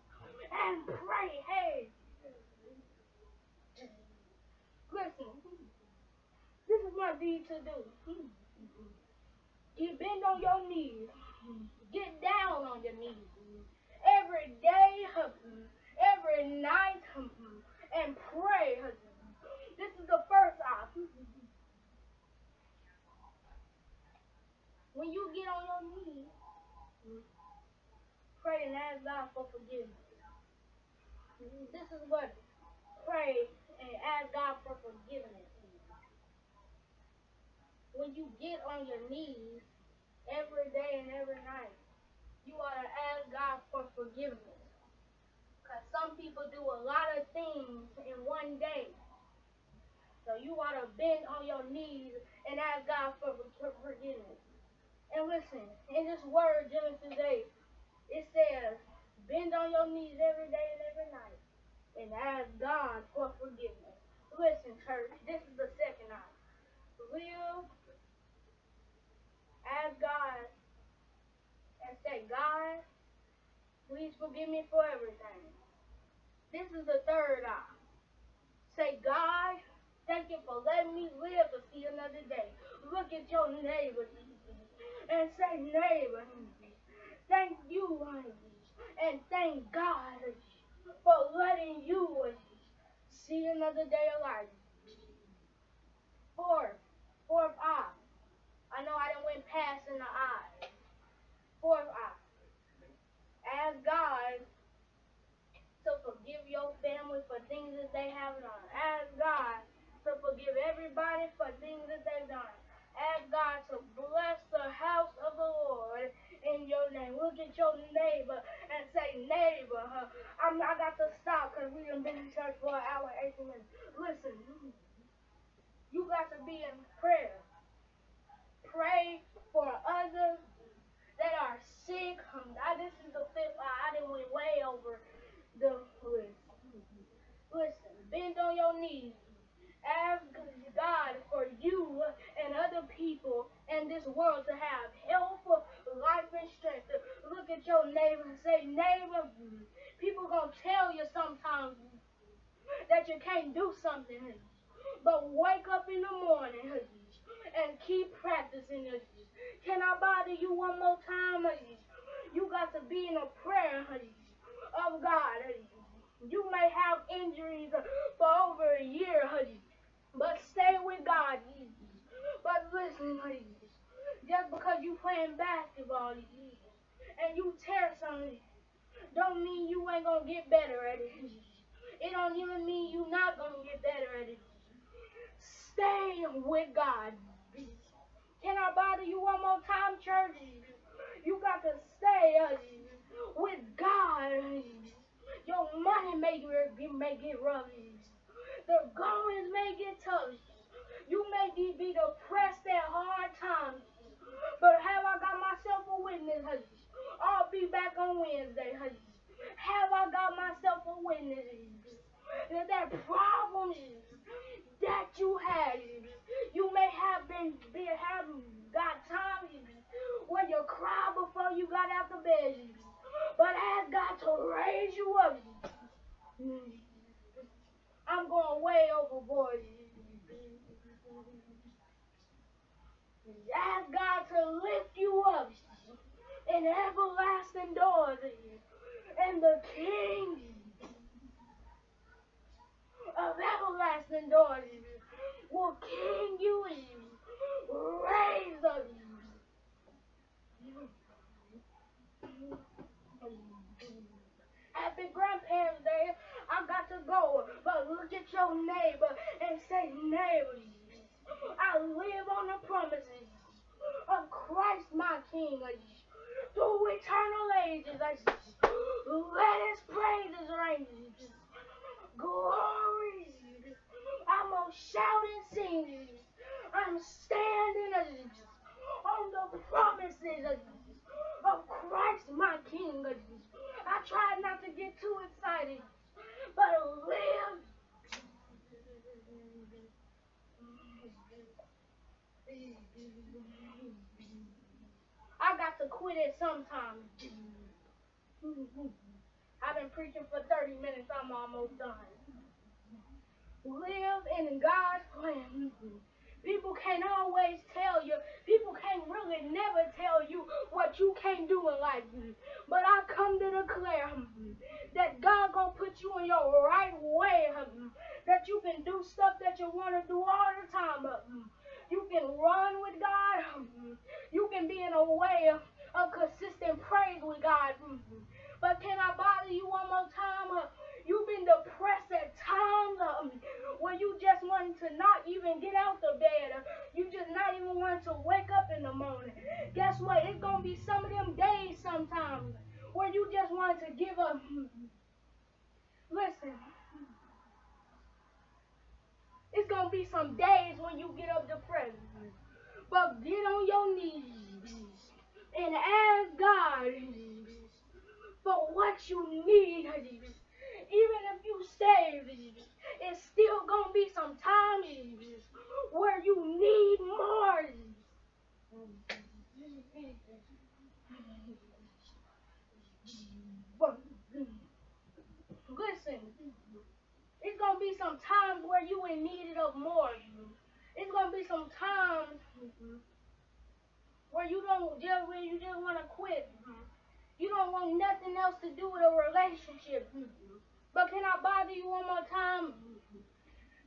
and pray. Hey, listen, this is what you need to do. You bend on your knees. Get down on your knees. Every day, every night, and pray. This is the first option. When you get on your knees, pray and ask God for forgiveness. This is what pray and ask God for forgiveness. When you get on your knees every day and every night, you ought to ask God for forgiveness. Because some people do a lot of things in one day. So you ought to bend on your knees and ask God for forgiveness. And listen, in this word, Genesis 8, it says, bend on your knees every day and every night and ask God for forgiveness. Listen, church, this is the second option. Live, ask God, and say, God, please forgive me for everything. This is the third option. Say, God, thank you for letting me live to see another day. Look at your neighbor and say, neighbor, thank you and thank God for letting you see another day of life. Fourth option. I know I done went past in the eye. Fourth option. Ask God to forgive your family for things that they have done. Ask God to forgive everybody for things that they've done. Ask God to bless the house of the Lord in your name. Look at your neighbor and say, neighbor, I got to stop because we done been in church for an hour and 18 minutes. Listen, you got to be in prayer. Pray for others that are sick. This is the fifth. I done went way over the list. Listen, bend on your knees. Ask God for you and other people in this world to have health, life, and strength. Look at your neighbor and say, neighbor, people gonna tell you sometimes that you can't do something, but wake up in the morning and keep practicing. Can I bother you one more time? You got to be in a prayer of God. You may have injuries for over a year, but stay with God. But listen, just because you playing basketball and you tear something, don't mean you ain't gonna get better at it. It don't even mean you not gonna get better at it. Stay with God. Can I bother you one more time, church? You got to stay with God. Your money may get rough. The goings may get tough. You may be depressed at hard times. But have I got myself a witness? I'll be back on Wednesday. Have I got myself a witness? That problem that you had, you may have got times when you cry before you got out of bed, but ask God to raise you up. I'm going way overboard. Ask God to lift you up in everlasting doors, and the King of everlasting doors will king you, raise up. Happy Grandparents' Day. I got to go, but look at your neighbor and say, neighbor, I live on the promises of Christ my King. Through eternal ages, let his praises reign. Glory. I'm going to shout and sing. I'm standing on the promises of Christ my King. I tried not to get too excited, but live. I got to quit it sometime. I've been preaching for 30 minutes. I'm almost done. Live in God's plan. People can't always tell you. People can't really never tell you what you can't do in life. But I come to declare that God gonna put you in your right way. That you can do stuff that you want to do all the time. You can run with God. You can be in a way of consistent praise with God. But can I bother you one more time? You've been depressed at times where you just wanted to not even get out the bed. You just not even want to wake up in the morning. Guess what? It's going to be some of them days sometimes where you just want to give up. Listen. It's going to be some days when you get up depressed. But get on your knees and ask God for what you need. Even if you save, it's still gonna be some times where you need more. Listen, it's gonna be some times where you in need of more. It's gonna be some times where you just wanna quit. You don't want nothing else to do with a relationship. But can I bother you one more time?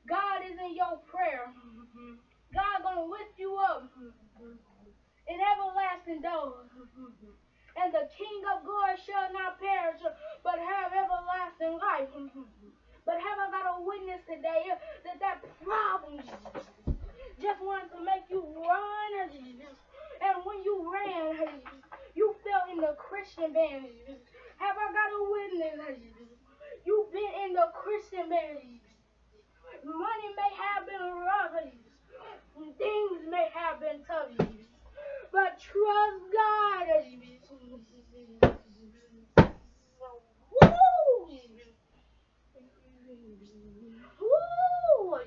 God is in your prayer. God gonna lift you up in everlasting doors. And the King of glory shall not perish, but have everlasting life. But have I got a witness today that problem just wanted to make you run? And when you ran, you fell in the Christian band. Have I got a witness? You've been in the Christian band. Money may have been rough. Things may have been tough. But trust God. Woo! Woo!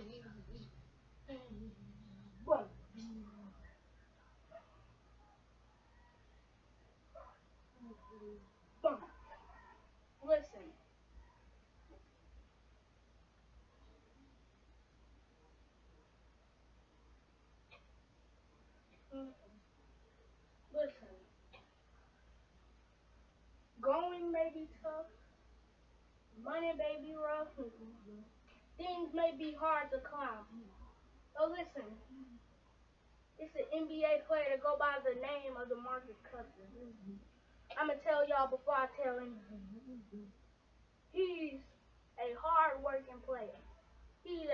Listen. Listen. Going may be tough. Money may be rough. Things may be hard to climb. Oh, listen. It's an NBA player to go by the name of DeMarcus Cousins. I'm going to tell y'all before I tell him. He's a hard-working player. He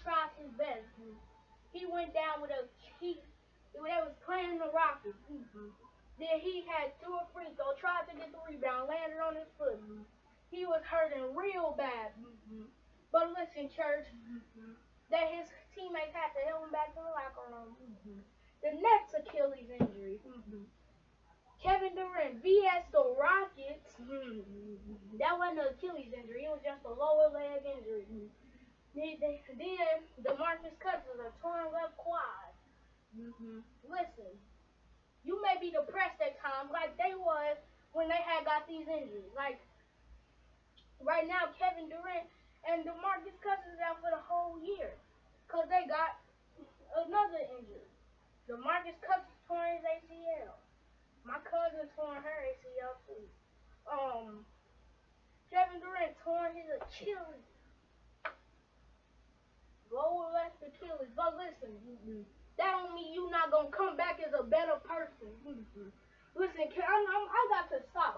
tries his best. He went down with they was playing the Rockets. Then he had threw a free throw, tried to get the rebound, landed on his foot. He was hurting real bad. But listen, church, that his teammates had to help him back to the locker room. The next Achilles injury. Kevin Durant vs. the Rockets. That wasn't an Achilles injury. It was just a lower leg injury. Then DeMarcus Cousins a torn left quad. Listen, you may be depressed at times like they was when they had got these injuries. Like right now, Kevin Durant And DeMarcus Cousins out for the whole year. Because they got another injury. DeMarcus Cousins torn his ACL. My cousin torn her ACL too. Kevin Durant torn his Achilles. Lower left Achilles. But listen, that don't mean you not gonna come back as a better person. Listen, I got to stop.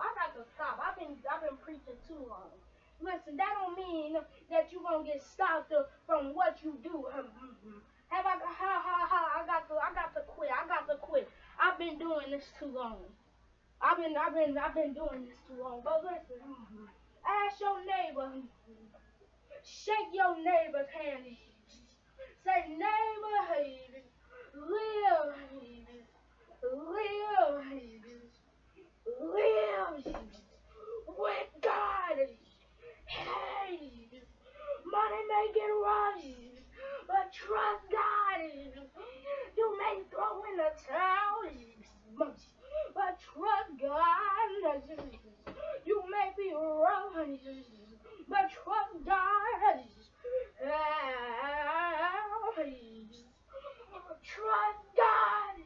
I've been preaching too long. Listen, that don't mean that you gonna get stopped from what you do. I got to quit. I've been doing this too long. I've been doing this too long. But listen, ask your neighbor, shake your neighbor's hand. Say, neighbor, live with God. Hey, money may get right, but trust God. You may throw in the towel, but trust God. You may be wrong, but trust God. Trust God.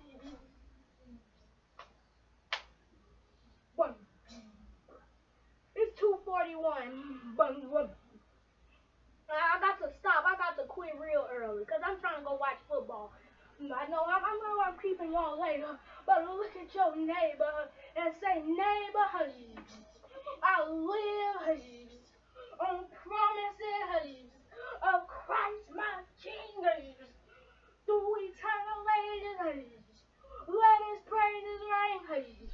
It's 2:41. I got to stop. I got to quit real early because I'm trying to go watch football. I know I'm keeping y'all later, but look at your neighbor and say, neighbor, I live on promises of Christ my King through eternal ages. Let his praises ring.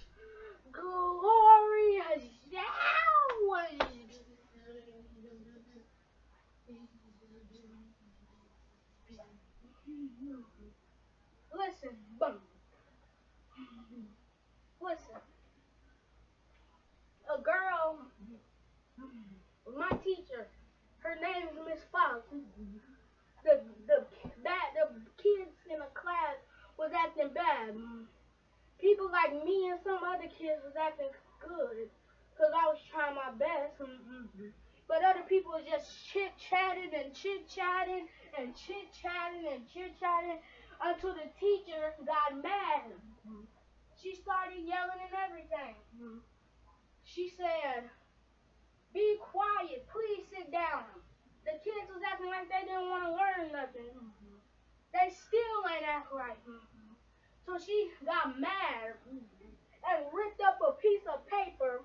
Glory. Listen. A girl, my teacher, her name is Miss Fox. The kids in the class was acting bad. People like me and some other kids was acting good because I was trying my best. But other people was just chit-chatting until the teacher got mad. She started yelling and everything. She said, be quiet, please sit down. The kids was acting like they didn't want to learn nothing. They still ain't act right. So she got mad and ripped up a piece of paper.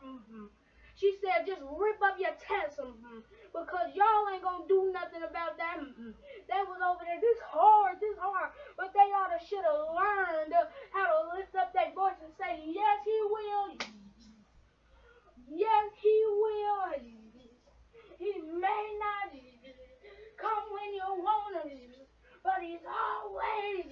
She said, just rip up your test because y'all ain't gonna do nothing about that. They was over there, this hard, but they ought to should have learned how to lift up their voice and say, yes, he will. Yes, he will. He may not come when you want him, but he's always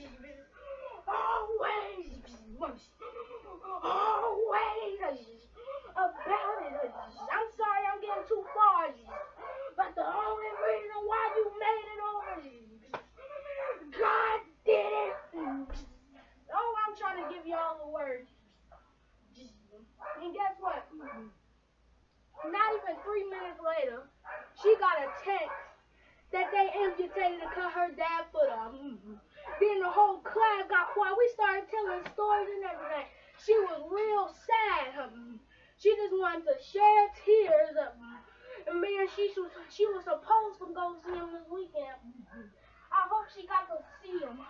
about it. I'm sorry I'm getting too far, but the only reason why you made it over, God did it. Oh, I'm trying to give y'all the word. And guess what? Not even 3 minutes later, she got a text that they amputated to cut her dad's foot off. Then the whole class got quiet. We started telling stories and everything. She was real sad. She just wanted to shed tears. And man, she was supposed to go see him this weekend. I hope she got to see him.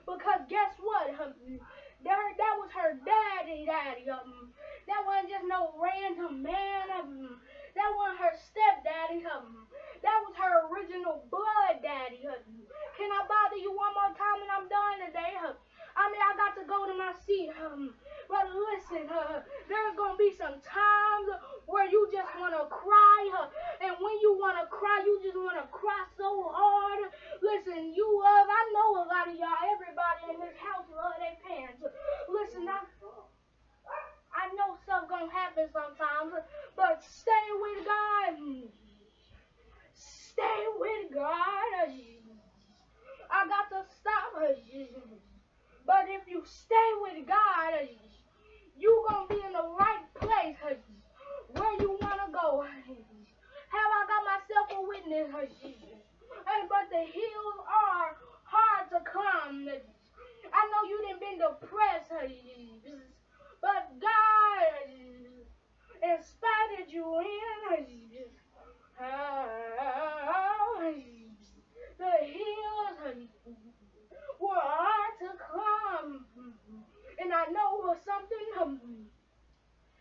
Because guess what? That was her daddy. That wasn't just no random man. That wasn't her stepdaddy. That was her original blood daddy. Can I bother you one more time and I'm done today? I got to go to my seat. But listen, there's going to be some times where you just want to cry. And when you want to cry, you just want to cry so hard. Listen, I know a lot of y'all, everybody in this house love their parents. Listen, I know stuff going to happen sometimes, but stay with God. Stay with God. I got to stop. But if you stay with God, you going to be in the right place where you want to go. Have I got myself a witness? Hey, but the hills are hard to climb. I know you done been depressed, but God inspired you in. The hills were hard to climb, and I know something.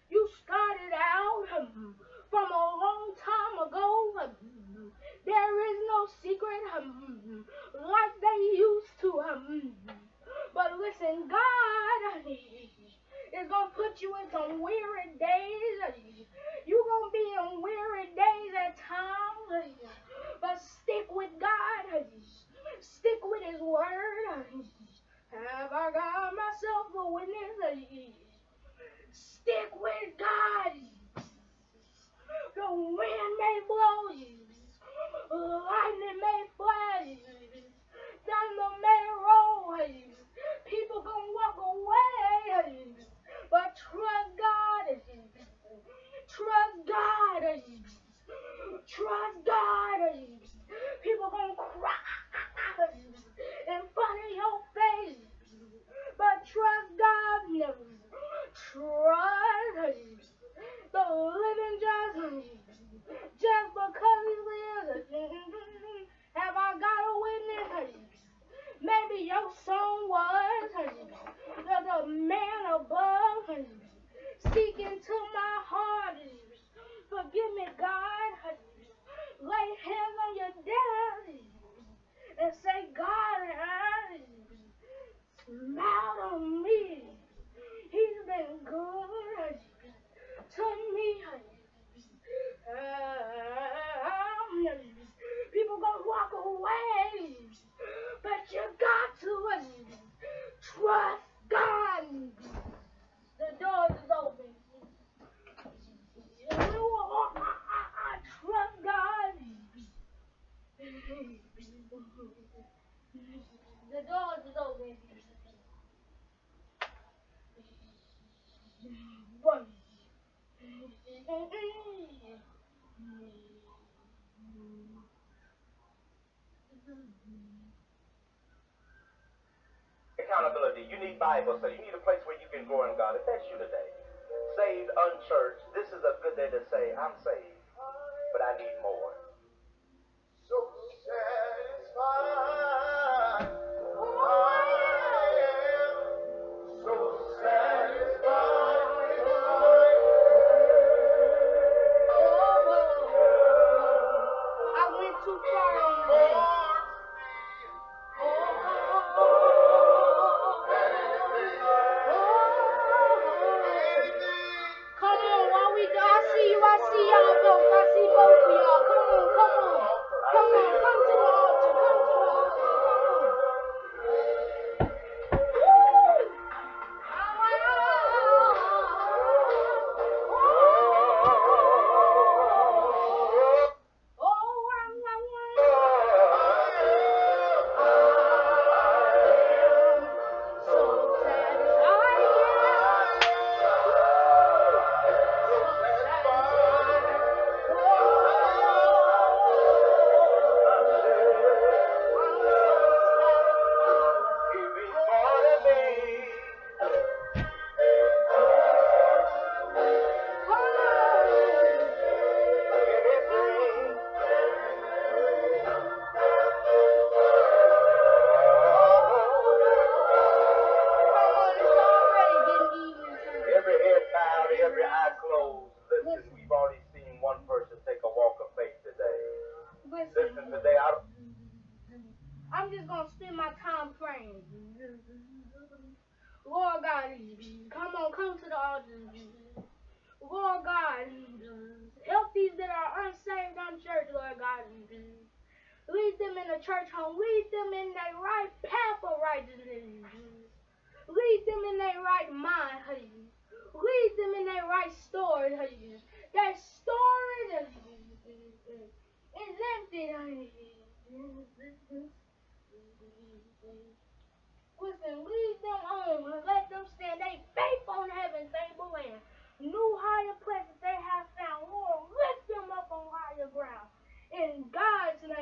You started out from a long time ago. There is no secret like they used to. But listen, God is going to put you in some weary days. You're going to be in weary days at times. But stick with God. Stick with His Word. Have I got myself a witness? Stick with God. The wind may blow, lightning may flash, thunder may roll, people gonna walk away, but trust God, trust God, trust God. People gonna cry in front of your face, but trust God, trust the living just because He lives. Have I got a witness? Maybe your song was the man above seeking to my heart. Forgive me, God. Lay hands on your dad and say, God, smile on me. He's been good to me. People gonna walk away, but you got to trust God. The door is open. Trust God. The door is open. Accountability. You need Bible study. You need a place where you can grow in God. If that's you today, saved, unchurched, this is a good day to say, I'm saved, but I need more. So satisfied. I am so satisfied with I went too far on that. Come on, while we go, I see you, I see y'all both, I see both of y'all. Come on, come on, come on, come to the altar, come to the altar, come on. I'm just gonna spend my time praying. Lord God, come on, come to the altar. Lord God, help these that are unsaved, unchurched, Lord God. Lead them in the church home. Lead them in their right path of righteousness. Lead them in their right mind. Lead them in their right story. Their story is empty. Listen, lead them on. Let them stand they faith on heaven's table and new higher places they have found. Lord, lift them up on higher ground. In God's name.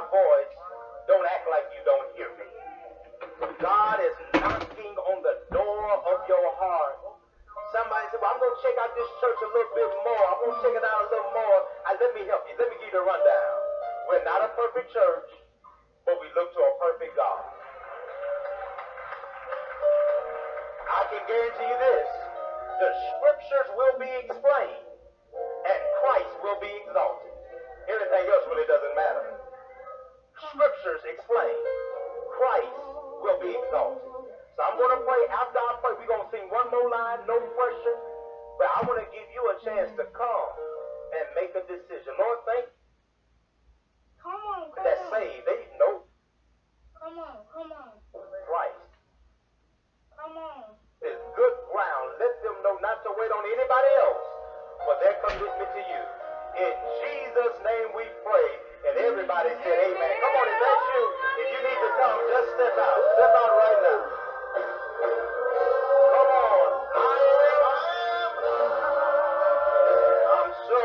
voice, don't act like you don't hear me. God is knocking on the door of your heart. Somebody said, well, I'm going to check out this church a little bit more. I'm going to check it out a little more. Let me help you. Let me give you a rundown. We're not a perfect church, but we look to a perfect God. I can guarantee you this. The scriptures will be explained, and Christ will be exalted. Everything else really doesn't matter. Scriptures explain. Christ will be exalted. So I'm going to pray. After I pray, we're going to sing one more line, no pressure. But I want to give you a chance to come and make a decision. Lord, thank you. Come on. That's saved. They know. Come on. Christ. Come on. It's good ground. Let them know not to wait on anybody else, but they're committed to you. In Jesus' name we pray. And everybody said amen. Come on, if that's you, if you need to come, just step out. Step out right now. Come on. I'm so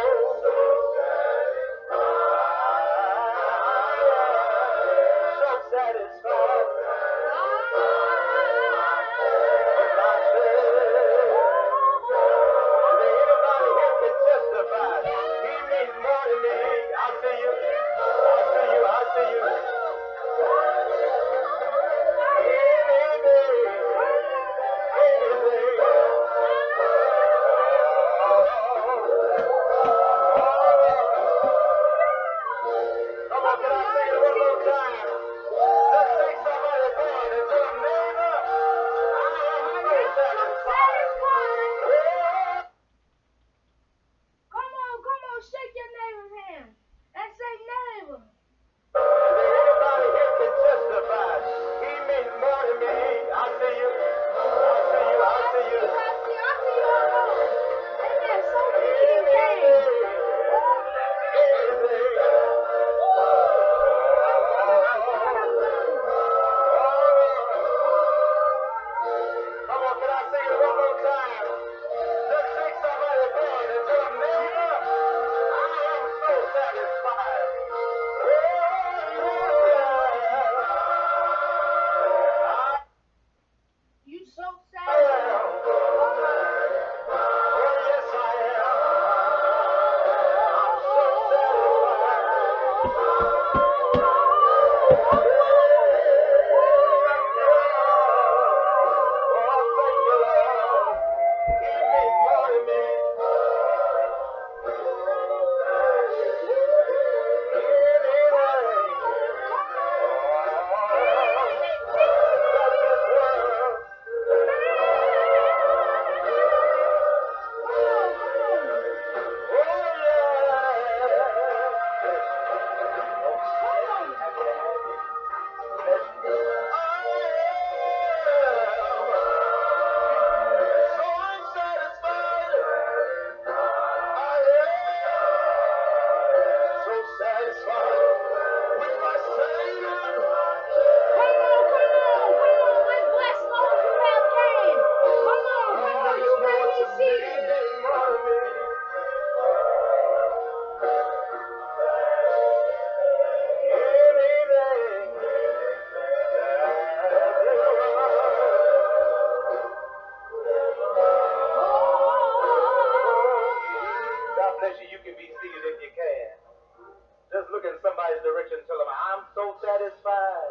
satisfied.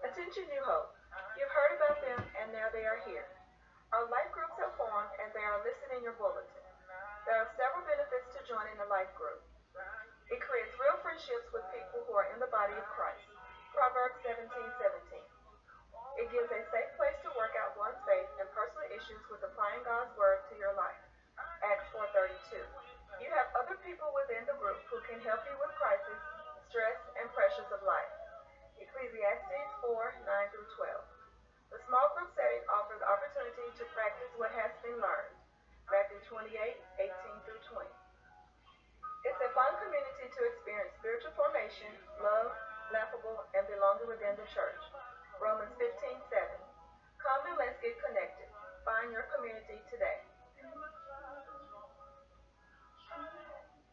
Attention New Hope. You've heard about them and now they are here. Our life groups have formed and they are listed in your bulletin. There are several benefits to joining the life group. It creates real friendships body of Christ. Proverbs 17:17. It gives a safe place to work out one's faith and personal issues with applying God's word to your life. Acts 4:32. You have other people within the group who can help you with crisis, stress, and pressures of life. Ecclesiastes 4:9-12. The small group setting offers opportunity to practice what has been learned. Matthew 28:18-20. It's a fun community to experience spiritual formation, love, laughable, and belonging within the church. Romans 15:7. Come and let's get connected. Find your community today.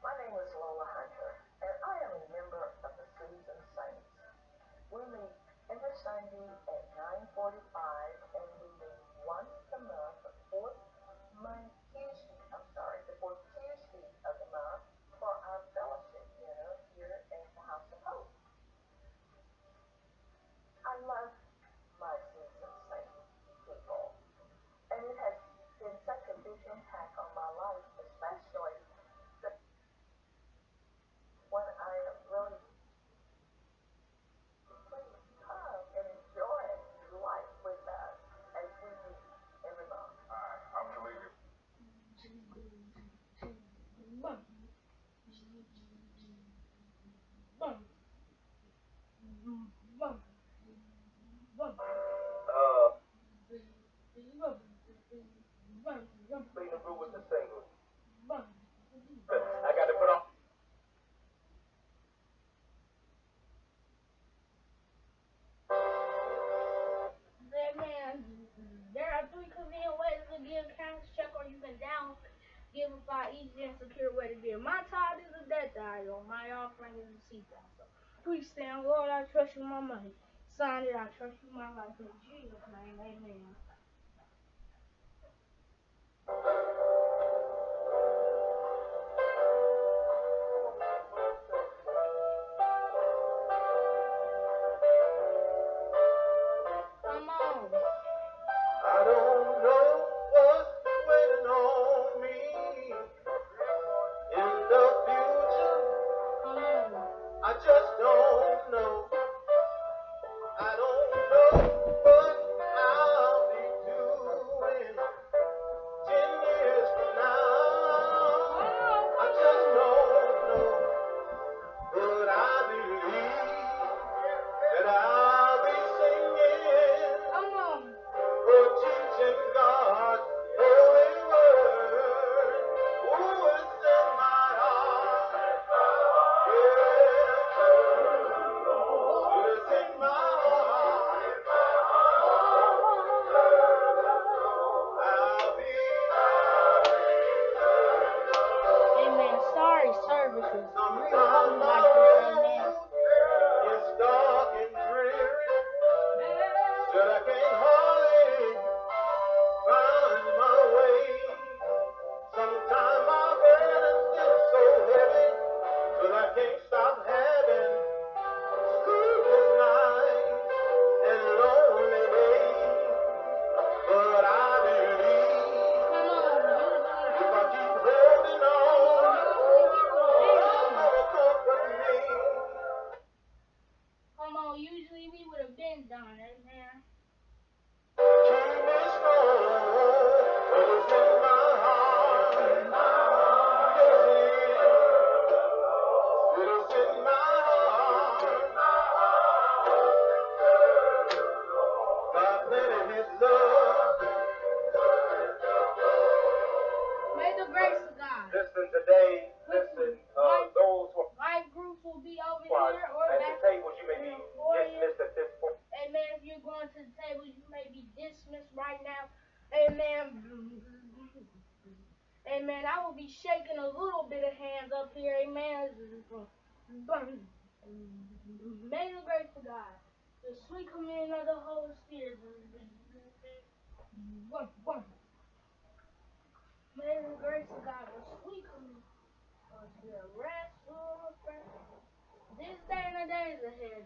My name is Lola Hunter, and I am a member of the Seasoned Saints. We meet every Sunday at 9:45, and we meet once a month, the fourth Tuesday of the month for our fellowship dinner here at the House of Hope. I love my Seasoned Saints people, and it has been such a big impact on my life, especially when I really please come and enjoy life with us as we meet every month. I'm Khalid. Singing through with the singles. I got to put on. Man, there are 3 convenient ways to give accounts check, or you can down give by easy and secure way to give. My tithe is a debt dial. My offering is a seat down. So please stand, Lord, I trust you with my money. Sign it, I trust you with my life. In Jesus' name, amen. Come on. I don't know what's waiting on me in the future. Come on. I just don't know. I don't know what I'll be doing 10 years from now. I just don't know. But I believe that I'll be singing. Come on. For teaching God's holy word. Ooh, it's in my heart. Yeah. It's in my heart. I'll be. Amen. Sorry, service was really Sometimes holy my like this, amen. road is dark and dreary. That I can't hardly find my way. Sometimes my burden seems so heavy that I can't stop having sleepless nights and lonely days. But I believe if I keep holding on, God's gonna comfort me. Come on, usually we would have been done, amen. Keep me strong, for it's in my heart. Yes, it is. It is in my heart. God planted His love. May the grace of God. Listen today, listen, those who Life groups will be over are here or at back the tables, you may be dismissed at this point. Amen. If you're going to the table, you may be dismissed right now. Amen. Amen. I will be shaking a little bit of hands up here. Amen. May the grace of God, the sweet communion of the Holy Spirit. May the grace of God, the sweet communion of the Spirit, rest, rule, this day and the days ahead.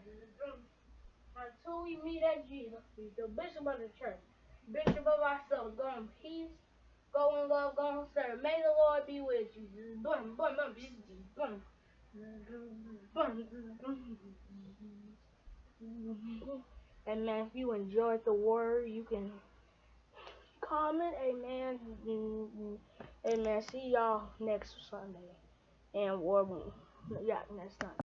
Until we meet at Jesus, the bishop of the church, bishop of ourselves, go in peace, go in love, go in serve. May the Lord be with you. And man, if you enjoyed the word, you can comment. Amen. Amen. See y'all next Sunday. And next time.